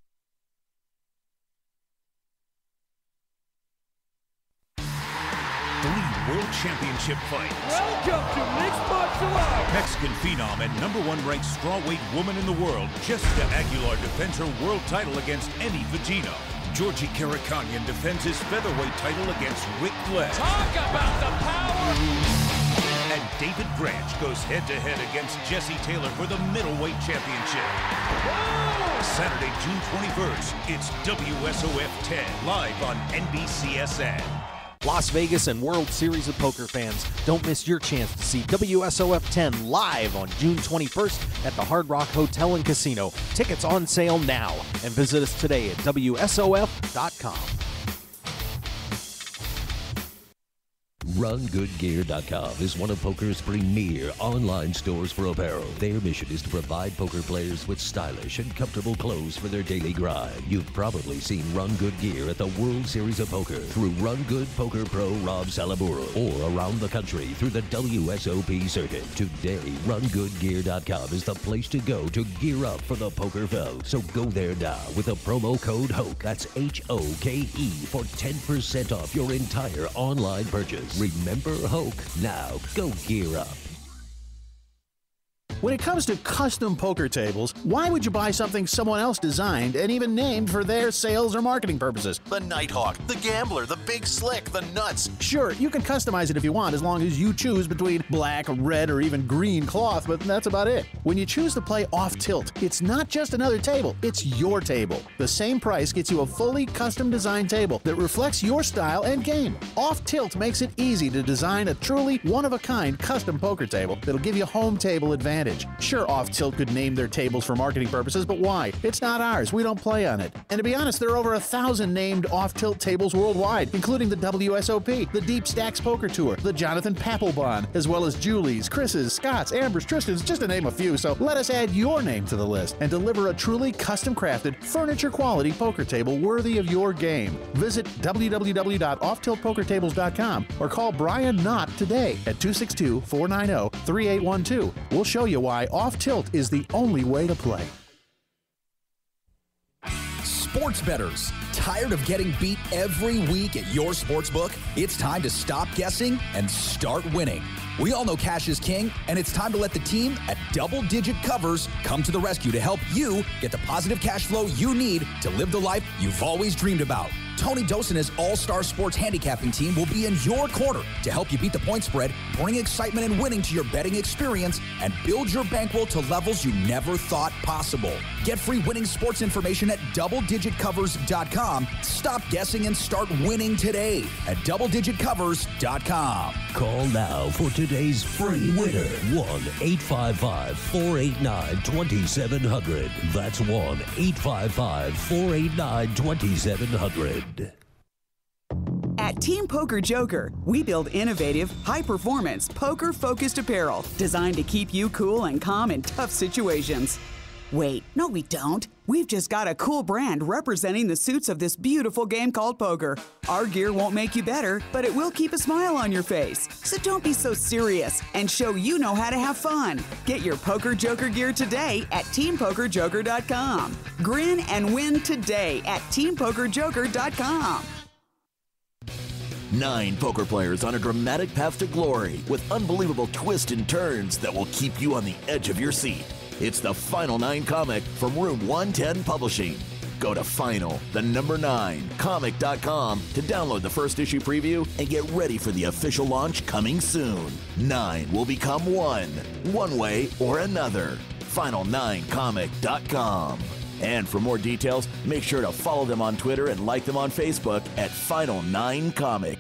World Championship fight. Welcome to mixed martial arts. Mexican phenom and #1 ranked strawweight woman in the world, Jessica Aguilar defends her world title against Eddie Vagino. Georgie Karakanyan defends his featherweight title against Rick Glenn. Talk about the power. And David Branch goes head-to-head against Jesse Taylor for the middleweight championship. Whoa! Saturday, June 21st, it's WSOF 10, live on NBCSN. Las Vegas and World Series of Poker fans, don't miss your chance to see WSOF 10 live on June 21st at the Hard Rock Hotel and Casino. Tickets on sale now, and visit us today at WSOF.com. RunGoodGear.com is one of poker's premier online stores for apparel. Their mission is to provide poker players with stylish and comfortable clothes for their daily grind. You've probably seen Run Good Gear at the World Series of Poker through Run Good Poker Pro Rob Salaburo, or around the country through the WSOP circuit. Today, RunGoodGear.com is the place to go to gear up for the poker felt. So go there now with the promo code HOKE, that's HOKE, for 10% off your entire online purchase. Remember Hoke. Now go gear up. When it comes to custom poker tables, why would you buy something someone else designed and even named for their sales or marketing purposes? The Nighthawk, the Gambler, the Big Slick, the Nuts. Sure, you can customize it if you want, as long as you choose between black, red, or even green cloth, but that's about it. When you choose to play off tilt, it's not just another table, it's your table. The same price gets you a fully custom designed table that reflects your style and game. Off tilt makes it easy to design a truly one-of-a-kind custom poker table that'll give you home table advantage. Sure, Off Tilt could name their tables for marketing purposes, but why? It's not ours. We don't play on it. And to be honest, there are over 1,000 named Off Tilt tables worldwide, including the WSOP, the Deep Stacks Poker Tour, the Jonathan Papelbon, as well as Julie's, Chris's, Scott's, Amber's, Tristan's, just to name a few. So let us add your name to the list and deliver a truly custom-crafted, furniture-quality poker table worthy of your game. Visit www.offtiltpokertables.com or call Brian Knott today at 262-490-3812. We'll show you why Off Tilt is the only way to play. Sports bettors, tired of getting beat every week at your sportsbook? It's time to stop guessing and start winning. We all know cash is king, and it's time to let the team at Double Digit Covers come to the rescue to help you get the positive cash flow you need to live the life you've always dreamed about. Tony Dos and his all-star sports handicapping team will be in your corner to help you beat the point spread, bring excitement and winning to your betting experience, and build your bankroll to levels you never thought possible. Get free winning sports information at doubledigitcovers.com. Stop guessing and start winning today at doubledigitcovers.com. Call now for today's free winner. 1-855-489-2700. That's 1-855-489-2700. At Team Poker Joker, we build innovative, high-performance, poker-focused apparel designed to keep you cool and calm in tough situations. Wait, no we don't. We've just got a cool brand representing the suits of this beautiful game called poker. Our gear won't make you better, but it will keep a smile on your face. So don't be so serious and show you know how to have fun. Get your Poker Joker gear today at TeamPokerJoker.com. Grin and win today at TeamPokerJoker.com. 9 poker players on a dramatic path to glory with unbelievable twists and turns that will keep you on the edge of your seat. It's the Final 9 comic from Room 110 Publishing. Go to final9comic.com to download the first issue preview and get ready for the official launch coming soon. 9 will become one way or another. Final9comic.com. And for more details, make sure to follow them on Twitter and like them on Facebook at Final9Comic.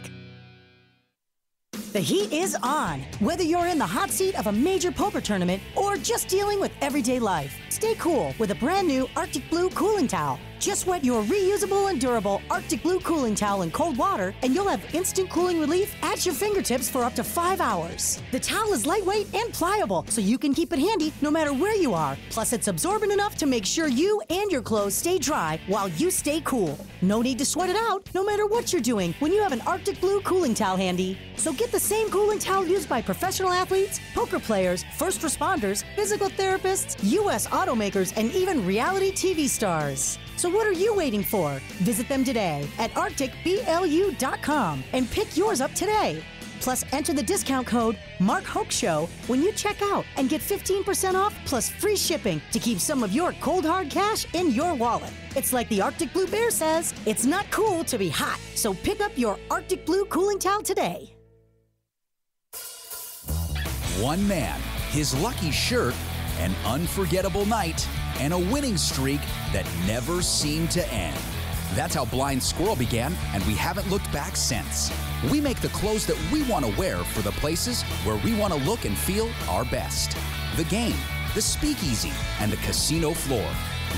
The heat is on. Whether you're in the hot seat of a major poker tournament or just dealing with everyday life, stay cool with a brand new Arctic Blue cooling towel. Just wet your reusable and durable Arctic Blue cooling towel in cold water and you'll have instant cooling relief at your fingertips for up to 5 hours. The towel is lightweight and pliable, so you can keep it handy no matter where you are. Plus, it's absorbent enough to make sure you and your clothes stay dry while you stay cool. No need to sweat it out, no matter what you're doing, when you have an Arctic Blue cooling towel handy. So get the same cooling towel used by professional athletes, poker players, first responders, physical therapists, U.S. automakers, and even reality TV stars. So what are you waiting for? Visit them today at arcticblu.com and pick yours up today. Plus, enter the discount code MarkHokeShow when you check out and get 15% off plus free shipping to keep some of your cold hard cash in your wallet. It's like the Arctic Blue Bear says, it's not cool to be hot. So pick up your Arctic Blue cooling towel today. One man, his lucky shirt, an unforgettable night, and a winning streak that never seemed to end. That's how Blind Squirrel began, and we haven't looked back since. We make the clothes that we want to wear for the places where we want to look and feel our best. The game, the speakeasy, and the casino floor.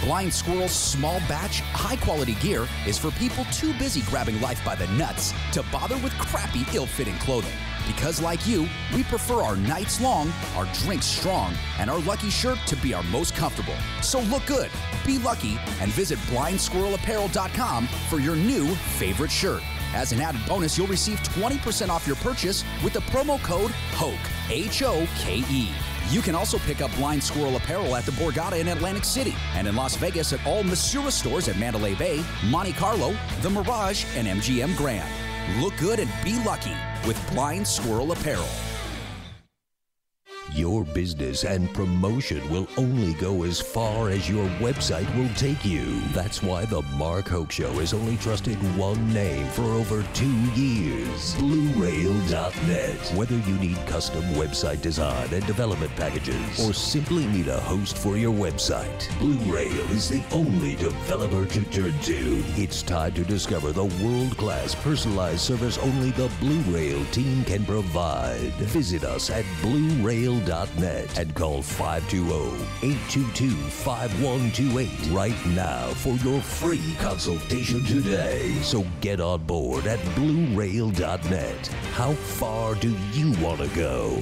Blind Squirrel's small batch, high-quality gear is for people too busy grabbing life by the nuts to bother with crappy, ill-fitting clothing. Because like you, we prefer our nights long, our drinks strong, and our lucky shirt to be our most comfortable. So look good, be lucky, and visit blindsquirrelapparel.com for your new favorite shirt. As an added bonus, you'll receive 20% off your purchase with the promo code HOKE, H-O-K-E. You can also pick up Blind Squirrel apparel at the Borgata in Atlantic City and in Las Vegas at all Masura stores at Mandalay Bay, Monte Carlo, The Mirage, and MGM Grand. Look good and be lucky with Blind Squirrel Apparel. Your business and promotion will only go as far as your website will take you. That's why the Mark Hoke Show has only trusted one name for over 2 years, BlueRail.net. Whether you need custom website design and development packages or simply need a host for your website, Blue Rail is the only developer to turn to. It's time to discover the world-class personalized service only the Blue Rail team can provide. Visit us at BlueRail.net and call 520-822-5128 right now for your free consultation today. So get on board at BlueRail.net. How far do you want to go?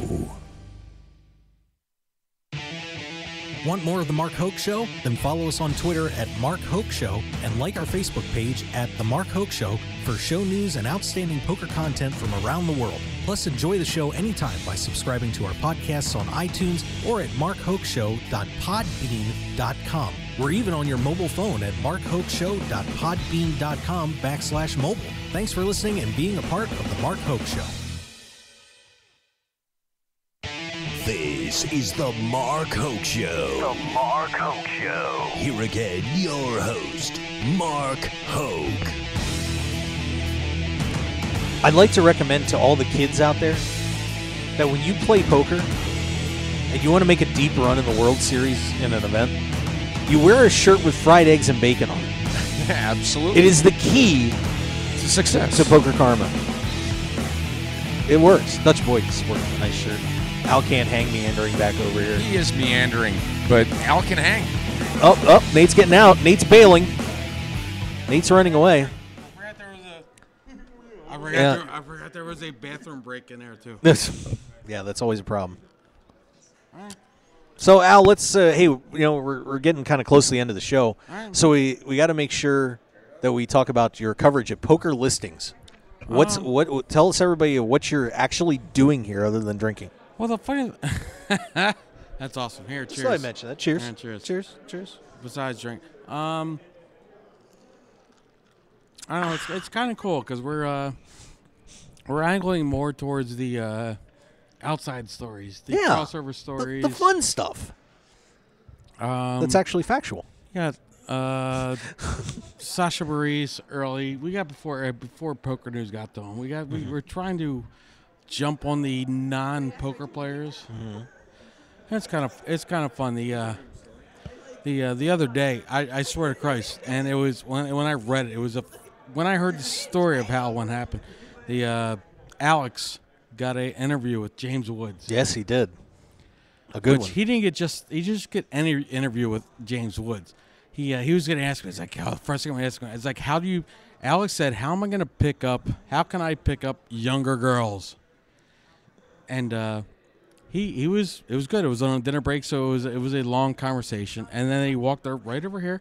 Want more of The Mark Hoke Show? Then follow us on Twitter at Mark Hoke Show and like our Facebook page at The Mark Hoke Show for show news and outstanding poker content from around the world. Plus, enjoy the show anytime by subscribing to our podcasts on iTunes or at markhokeshow.podbean.com. We're even on your mobile phone at markhokeshow.podbean.com/mobile. Thanks for listening and being a part of The Mark Hoke Show. This is the Mark Hoke Show. The Mark Hoke Show. Here again, your host, Mark Hoke. I'd like to recommend to all the kids out there that when you play poker and you want to make a deep run in the World Series in an event, you wear a shirt with fried eggs and bacon on it. Absolutely. It is the key to success. To Poker Karma. It works. Dutch Boyd's wearing a nice shirt. Al can't hang, meandering back over here. He is meandering, but Al can hang. Oh, Nate's getting out. Nate's bailing. Nate's running away. I forgot there was a bathroom break in there, too. Yeah, that's always a problem. So, Al, let's, hey, we're getting kind of close to the end of the show. So we got to make sure that we talk about your coverage at Poker Listings. Tell us, everybody, what you're actually doing here other than drinking. Well, the funny... That's awesome. Here, cheers. So I mentioned that. Cheers. Yeah, cheers. Cheers. Besides drink. I don't know. It's kind of cool because we're angling more towards the outside stories, the crossover stories, the fun stuff. That's actually factual. Yeah. Sasha Bareilles early. We got before Poker News got to him. We were trying to jump on the non-poker players. Mm-hmm. It's kind of fun. The other day, I swear to Christ, and it was when I read it, when I heard the story of how one happened. The Alex got an interview with James Woods. Yes, he did. A good one. He didn't get any interview with James Woods. He was going to ask me. It's like, first thing I'm asking. It's like, Alex said, how can I pick up younger girls? And it was good. It was on a dinner break, so it was a long conversation. And then he walked right over here,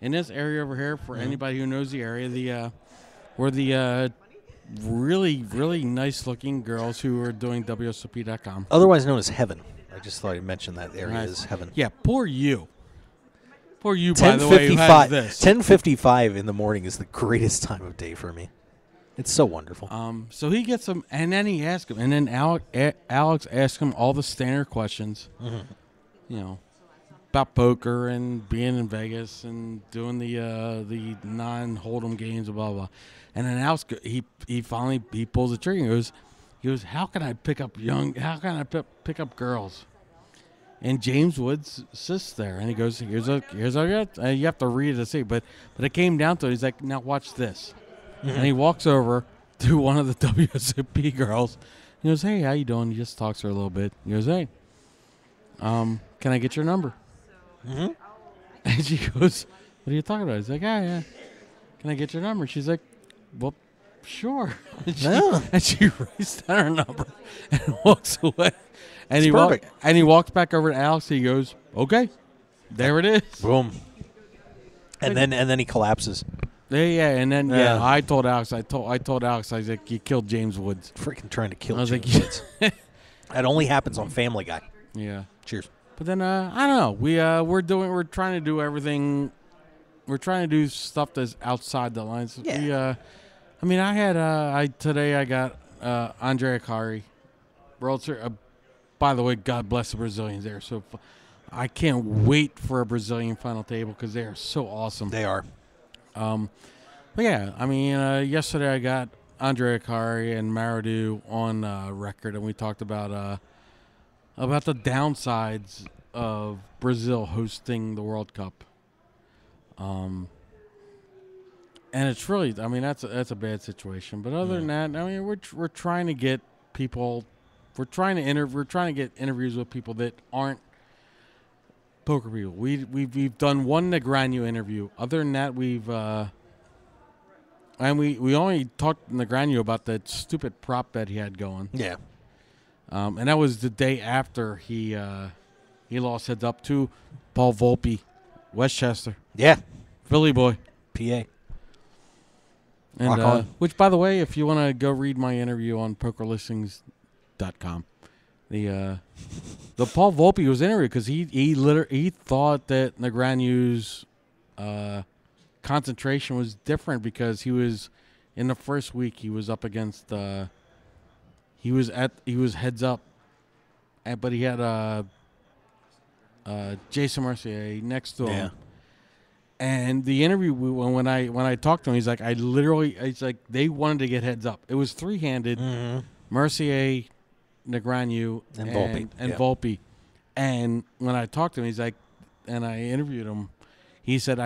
in this area over here, for anybody who knows the area, where the really, really nice-looking girls who are doing WSOP.com. Otherwise known as Heaven. I just thought I'd mention that area is Heaven. Yeah, poor you. Poor you, by the way, who has this. 10:55 in the morning is the greatest time of day for me. It's so wonderful. So he gets them, and then he asks him, and then Alex asks him all the standard questions, about poker and being in Vegas and doing the non-hold'em games, blah blah. And then Alex, he finally pulls the trigger. He goes, how can I pick up girls? And James Woods sits there, and he goes, "Here's a you have to read it to see." But it came down to it. He's like, "Now watch this," and he walks over to one of the WSOP girls. He goes, "Hey, how you doing?" He just talks to her a little bit. He goes, "Hey, can I get your number?" Mm-hmm. And she goes, "What are you talking about?" He's like, "Yeah. Can I get your number?" She's like, "Well, sure." And she writes down her number and walks away. And he walks back over to Alex. And he goes, "Okay, there it is." Boom. And then he collapses. Yeah. And then I told Alex. I told Alex. I was like, "You killed James Woods." Freaking trying to kill James Woods. That only happens on Family Guy. Yeah. Cheers. But then I don't know. We're trying to do everything. We're trying to do stuff that's outside the lines. Yeah. Today I got Andre Akari, World Series. By the way, God bless the Brazilians. They're so I can't wait for a Brazilian final table because they are so awesome. They are. But yeah, yesterday I got Andre Akari and Maradu on record, and we talked about the downsides of Brazil hosting the World Cup. And it's really, that's a bad situation. But other than that, we're trying to get people. We're trying to get interviews with people that aren't poker people. We've done one Negreanu interview. Other than that, we've and we only talked to Negreanu about that stupid prop bet he had going. Yeah. And that was the day after he lost heads up to Paul Volpe, Westchester. Yeah. Philly boy. PA. And which, by the way, if you want to go read my interview on PokerListings.com, the Paul Volpe was interviewed because he thought that Negreanu's concentration was different because he was in the first week he was up against he was heads up, but he had Jason Mercier next to him. And the interview, when I talked to him, he's like, it's like they wanted to get heads up. It was three-handed, Mercier, Negreanu, and Volpe. And when I talked to him, he's like, and I interviewed him, he said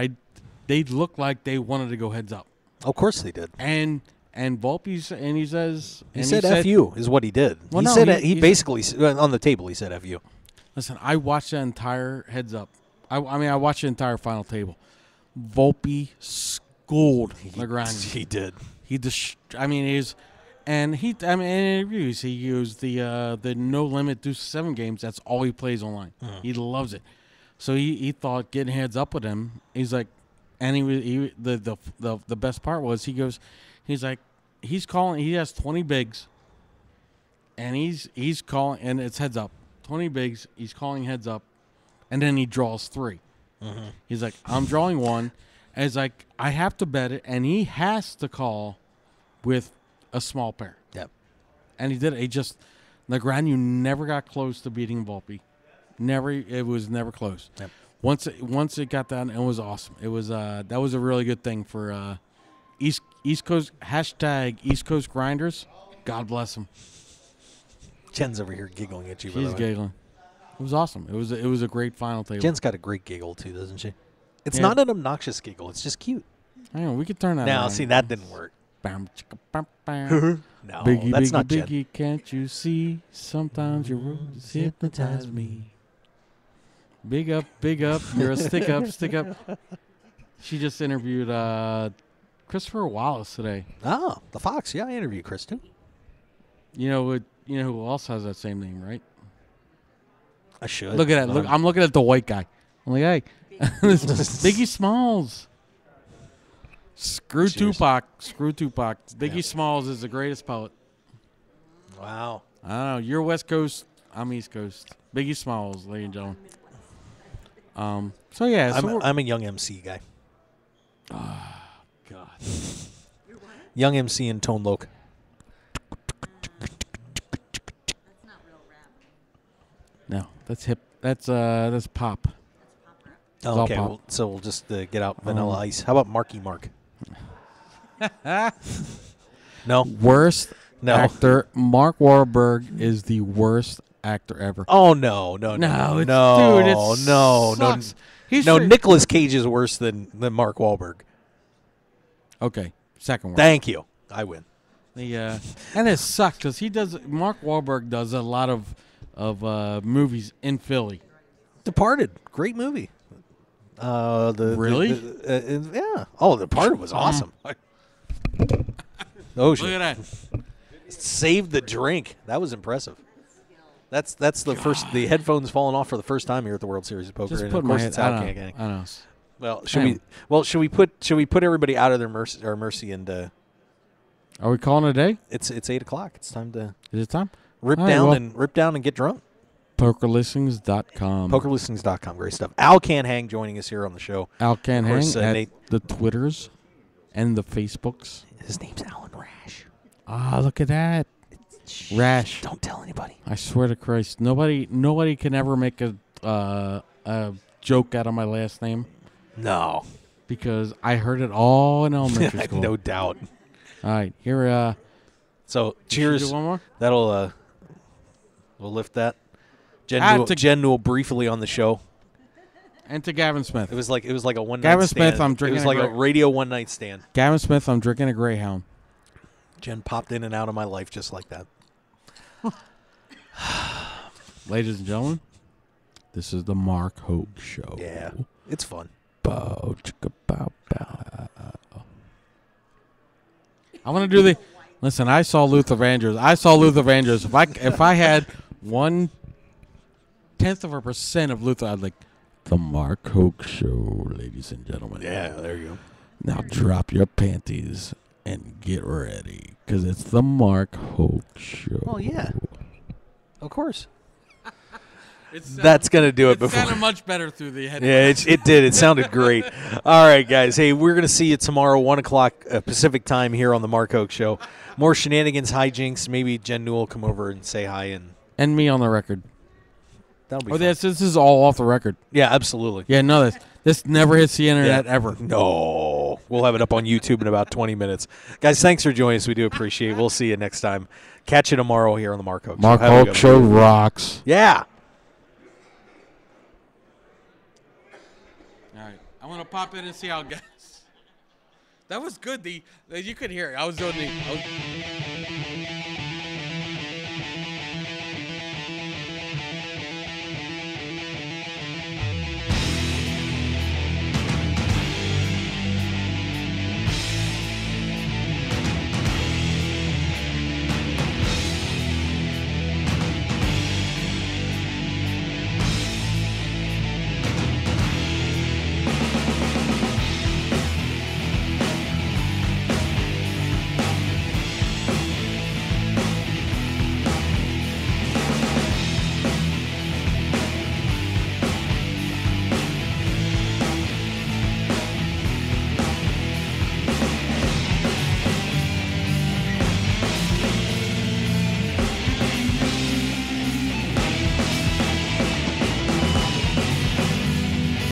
they looked like they wanted to go heads up. Of course they did. And Volpe's, and he said F you is what he did. Well, he basically on the table he said F you. Listen, I watched the entire heads up. I watched the entire final table. Volpe schooled Negreanu. He did. In interviews he used the no limit deuce 7 games. That's all he plays online. He loves it. So he thought getting heads up with him. He's like, and the best part was he's like he's calling. He has 20 bigs, and he's calling, and it's heads up. 20 bigs. He's calling heads up, and then he draws 3. He's like, I'm drawing 1. And it's like, I have to bet it, and he has to call with a small pair. Yep. And he did it. Negreanu never got close to beating Volpe. It was never close. Yep. Once it got down, it was awesome. It was that was a really good thing for East Coast # East Coast Grinders. God bless them. Jen's over here giggling at you. She's giggling. It was awesome. It was a great final table. Jen's got a great giggle too, doesn't she? It's not an obnoxious giggle. It's just cute. I know. We could turn that. Now, around. see, that didn't work. Bam, chicka, bam, bam. No, Biggie, that's Biggie, not Biggie, Jen. can't you see? Sometimes your words hypnotize me. Big up, you're a stick up. She just interviewed Christopher Wallace today. Oh, the Fox. Yeah, I interviewed Chris too. You know who else has that same name, right? I should. Look at that. Look, I'm looking at the white guy. I'm like, hey, Biggie Smalls. Screw Tupac. Biggie Smalls is the greatest poet. Wow. I don't know. You're West Coast. I'm East Coast. Biggie Smalls, ladies and gentlemen. So yeah, I'm a young MC guy. Oh, God. Young MC and Tone Loc. No, that's hip. That's pop. Oh, okay, well, so we'll just get out Vanilla Ice. How about Marky Mark? No. Worst actor. Mark Wahlberg is the worst actor ever. Oh no! Dude, it no! sucks. Nicolas Cage is worse than Mark Wahlberg. Okay, second worst. Thank you. I win. And it sucks because Mark Wahlberg does a lot of movies in Philly. Departed, great movie. Really? Yeah. Oh, Departed was awesome. Oh shit! Look at that. Saved the drink. That was impressive. That's the first. The headphones falling off for the first time here at the World Series of Poker. Just and put of course my it's head. Al I Gang. know. Well, should we put everybody out of their mercy and Are we calling it a day? It's 8:00. It's time to. Is it time? Rip All right, down and get drunk. PokerListings.com. PokerListings.com. Great stuff. Al Canhang joining us here on the show. Al Canhang Of course, at Nate. the Twitters and the Facebooks. His name's Alan Rash. Ah, look at that. Rash. Don't tell anybody. I swear to Christ, nobody can ever make a joke out of my last name. No, because I heard it all in elementary school. No doubt. All right, here. So you cheers. should do one more. That'll we'll lift that. Jen Newell briefly on the show. And to Gavin Smith. It was like a one Gavin night stand. Smith, I'm drinking. It was like a radio one night stand. Gavin Smith, I'm drinking a Greyhound. Jen popped in and out of my life just like that. Ladies and gentlemen, this is the Mark Hoke Show. Yeah, it's fun. I want to do the. Listen, I saw Luther Vandross. If I had 0.1% of Luther, I'd like the Mark Hoke Show, ladies and gentlemen. Yeah, there you go. Now drop your panties and get ready, because it's the Mark Hoke Show. Well, yeah, of course. That's going to do it before. It sounded much better through the head. Yeah, it did. It sounded great. All right, guys. Hey, we're going to see you tomorrow, 1 o'clock Pacific time here on the Mark Hoke Show. More shenanigans, hijinks. Maybe Jen Newell will come over and say hi. And me on the record. That'll be fun. This is all off the record. Yeah, absolutely. Yeah, no, this never hits the internet ever. No. We'll have it up on YouTube in about 20 minutes. Guys, thanks for joining us. We do appreciate it. We'll see you next time. Catch you tomorrow here on the Mark Hoke Show. Mark Hoke Show rocks. Yeah. All right. I'm going to pop in and see how it goes. That was good. You could hear it. I was doing the...